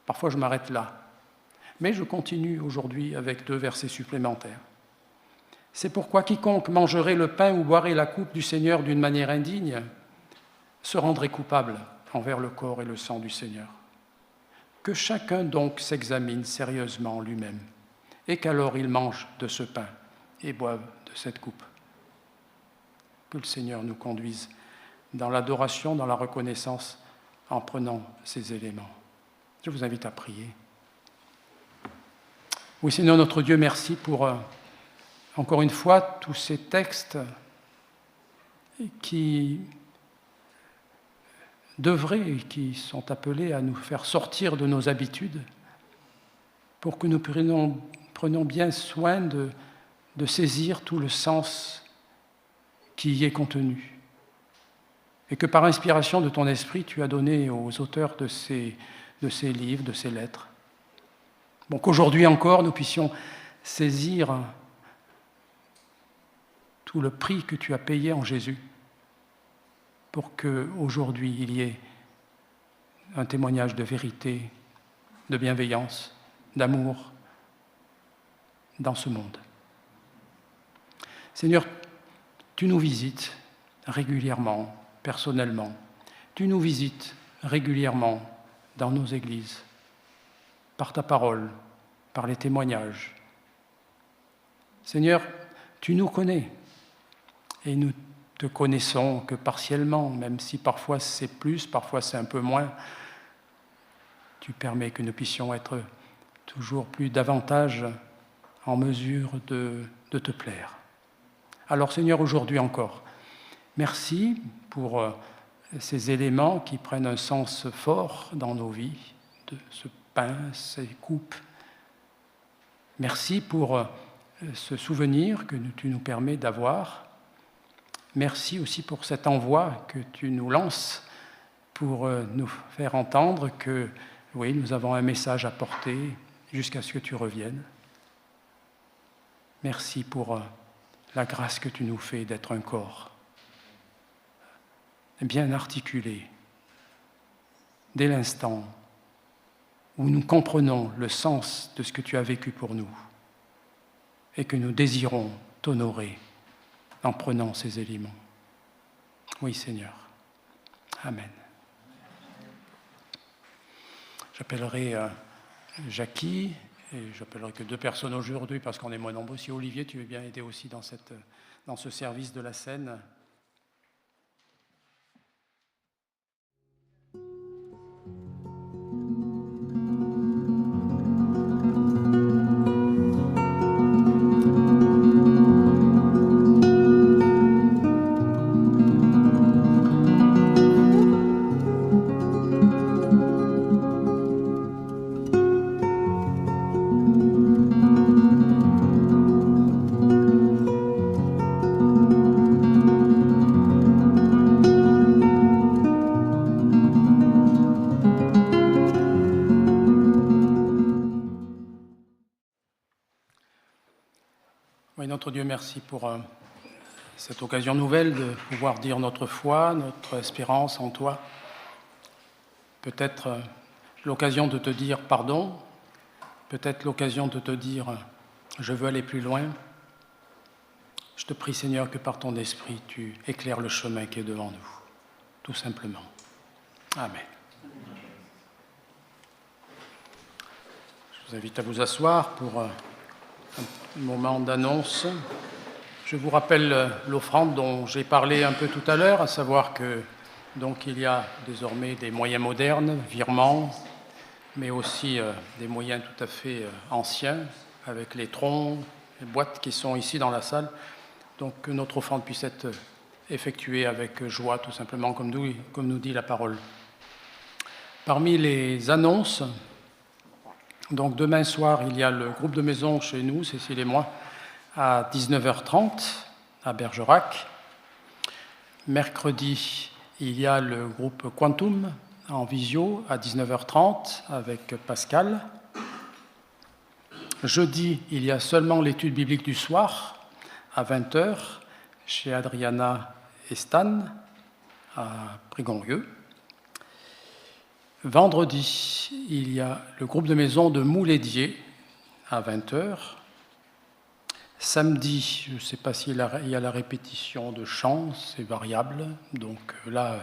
Parfois je m'arrête là, mais je continue aujourd'hui avec 2 versets supplémentaires. C'est pourquoi quiconque mangerait le pain ou boirait la coupe du Seigneur d'une manière indigne se rendrait coupable envers le corps et le sang du Seigneur. Que chacun donc s'examine sérieusement lui-même, et qu'alors il mange de ce pain et boive de cette coupe. Que le Seigneur nous conduise dans l'adoration, dans la reconnaissance, en prenant ces éléments. Je vous invite à prier. Oui, Seigneur notre Dieu, merci pour, encore une fois, tous ces textes qui devraient et qui sont appelés à nous faire sortir de nos habitudes pour que nous prenions bien soin de saisir tout le sens qui y est contenu. Et que par inspiration de ton esprit, tu as donné aux auteurs de ces livres, de ces lettres. Bon, qu'aujourd'hui encore, nous puissions saisir tout le prix que tu as payé en Jésus pour qu'aujourd'hui il y ait un témoignage de vérité, de bienveillance, d'amour dans ce monde. Seigneur, tu nous visites régulièrement, personnellement. Tu nous visites régulièrement dans nos églises, par ta parole, par les témoignages. Seigneur, tu nous connais et nous te connaissons que partiellement, même si parfois c'est plus, parfois c'est un peu moins. Tu permets que nous puissions être toujours plus davantage en mesure de te plaire. Alors Seigneur, aujourd'hui encore, merci pour ces éléments qui prennent un sens fort dans nos vies, de ce pain, ces coupes. Merci pour ce souvenir que tu nous permets d'avoir. Merci aussi pour cet envoi que tu nous lances pour nous faire entendre que, oui, nous avons un message à porter jusqu'à ce que tu reviennes. Merci pour la grâce que tu nous fais d'être un corps bien articulé dès l'instant où nous comprenons le sens de ce que tu as vécu pour nous. et que nous désirons t'honorer en prenant ces éléments. Oui, Seigneur. Amen. J'appellerai Jackie, et j'appellerai que 2 personnes aujourd'hui parce qu'on est moins nombreux. Si Olivier, tu veux bien aider aussi dans ce service de la scène. Oui, notre Dieu, merci pour cette occasion nouvelle de pouvoir dire notre foi, notre espérance en toi. Peut-être l'occasion de te dire pardon, peut-être l'occasion de te dire je veux aller plus loin. Je te prie, Seigneur, que par ton esprit, tu éclaires le chemin qui est devant nous, tout simplement. Amen. Je vous invite à vous asseoir pour un moment d'annonce. Je vous rappelle l'offrande dont j'ai parlé un peu tout à l'heure, à savoir que donc il y a désormais des moyens modernes, virements, mais aussi des moyens tout à fait anciens, avec les troncs, les boîtes qui sont ici dans la salle. Donc que notre offrande puisse être effectuée avec joie, tout simplement, comme nous dit la parole. Parmi les annonces, donc demain soir, il y a le groupe de maison chez nous, Cécile et moi, à 19h30 à Bergerac. Mercredi, il y a le groupe Quantum en visio à 19h30 avec Pascal. Jeudi, il y a seulement l'étude biblique du soir à 20h chez Adriana et Stan à Prigonrieux. Vendredi, il y a le groupe de maison de Moulédier à 20h. Samedi, je ne sais pas s'il y a la répétition de chant, c'est variable. Donc là,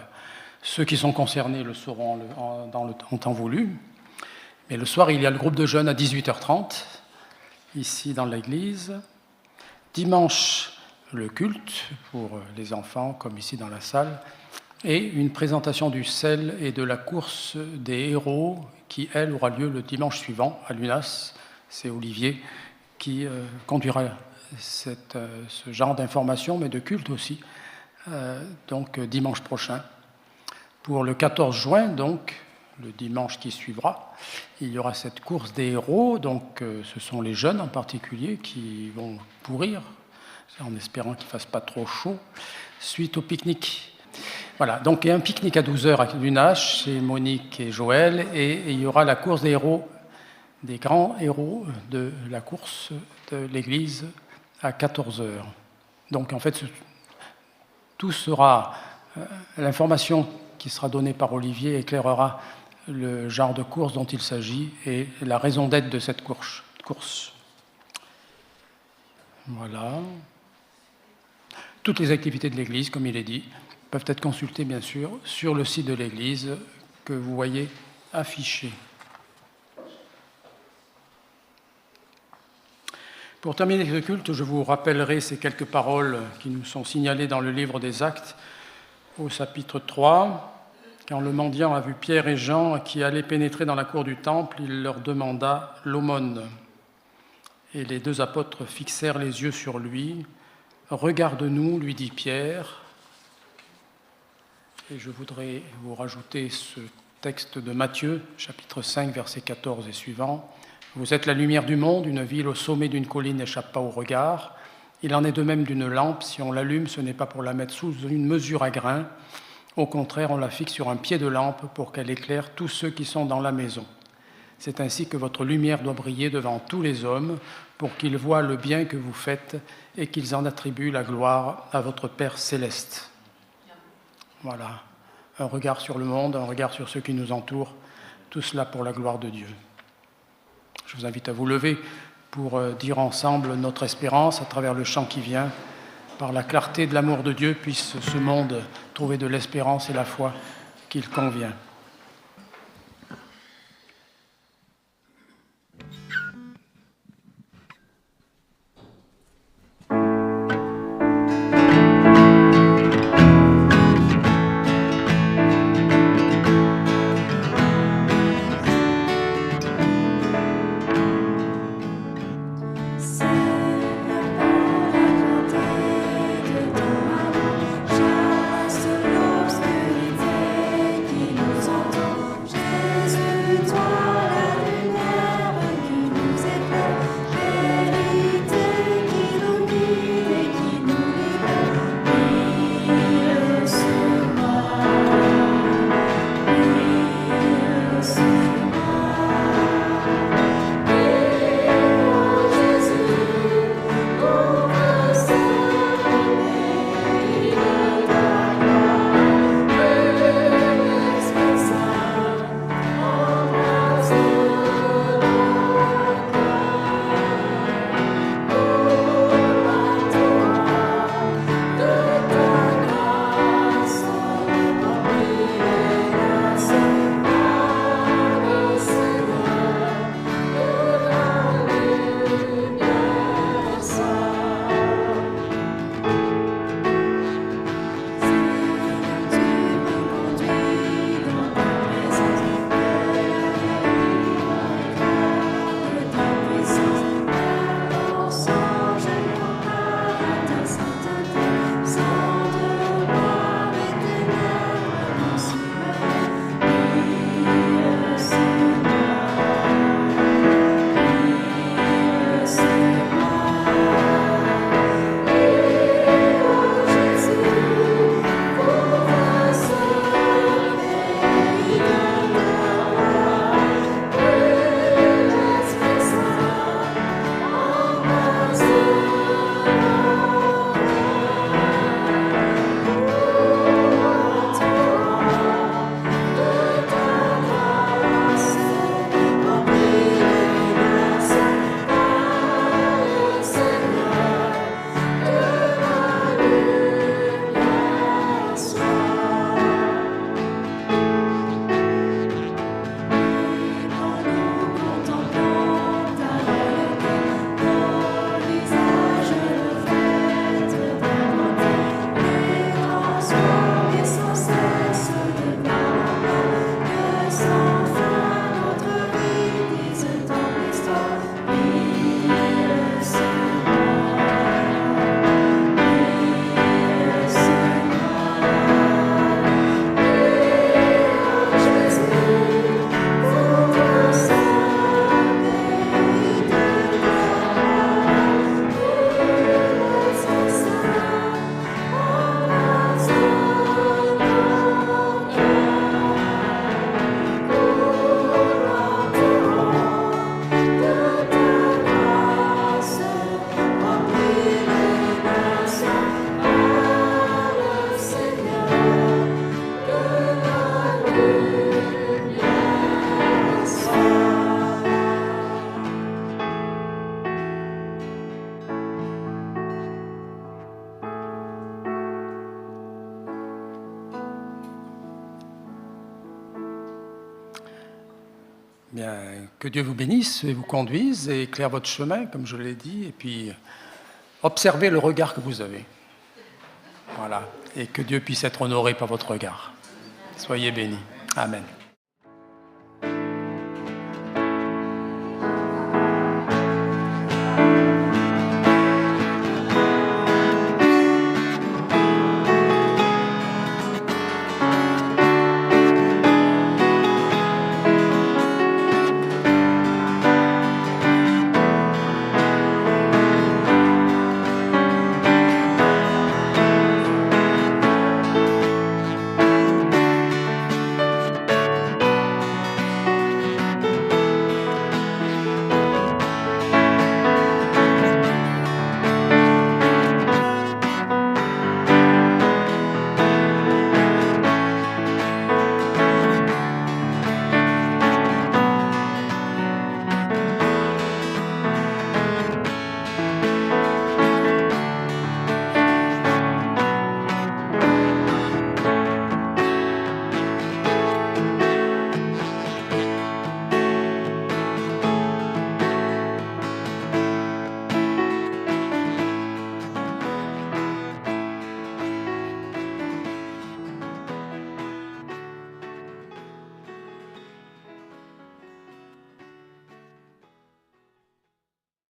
ceux qui sont concernés le sauront en temps voulu. Mais le soir, il y a le groupe de jeunes à 18h30, ici dans l'église. Dimanche, le culte pour les enfants, comme ici dans la salle. Et une présentation du sel et de la course des héros qui, elle, aura lieu le dimanche suivant à l'UNAS. C'est Olivier qui conduira ce genre d'information, mais de culte aussi, donc dimanche prochain. Pour le 14 juin, donc, le dimanche qui suivra, il y aura cette course des héros, donc ce sont les jeunes en particulier qui vont courir, en espérant qu'il ne fasse pas trop chaud, suite au pique-nique. Voilà, donc il y a un pique-nique à 12h à l'UNAS chez Monique et Joël, et il y aura la course des héros, des grands héros de la course de l'Église à 14h. Donc en fait, tout sera, l'information qui sera donnée par Olivier éclairera le genre de course dont il s'agit et la raison d'être de cette course. Voilà. Toutes les activités de l'Église, comme il est dit, peuvent être consultées, bien sûr, sur le site de l'Église que vous voyez affiché. Pour terminer ce culte, je vous rappellerai ces quelques paroles qui nous sont signalées dans le livre des Actes, au chapitre 3. Quand le mendiant a vu Pierre et Jean qui allaient pénétrer dans la cour du temple, il leur demanda l'aumône. Et les 2 apôtres fixèrent les yeux sur lui. « Regarde-nous » lui dit Pierre. Et je voudrais vous rajouter ce texte de Matthieu, chapitre 5, versets 14 et suivants. « Vous êtes la lumière du monde, une ville au sommet d'une colline n'échappe pas au regard. Il en est de même d'une lampe, si on l'allume, ce n'est pas pour la mettre sous une mesure à grains. Au contraire, on la fixe sur un pied de lampe pour qu'elle éclaire tous ceux qui sont dans la maison. C'est ainsi que votre lumière doit briller devant tous les hommes, pour qu'ils voient le bien que vous faites et qu'ils en attribuent la gloire à votre Père céleste. » Voilà, un regard sur le monde, un regard sur ceux qui nous entourent, tout cela pour la gloire de Dieu. Je vous invite à vous lever pour dire ensemble notre espérance à travers le chant qui vient. Par la clarté de l'amour de Dieu, puisse ce monde trouver de l'espérance et la foi qu'il convient. Bien, que Dieu vous bénisse et vous conduise et éclaire votre chemin, comme je l'ai dit, et puis observez le regard que vous avez. Voilà, et que Dieu puisse être honoré par votre regard. Soyez bénis. Amen.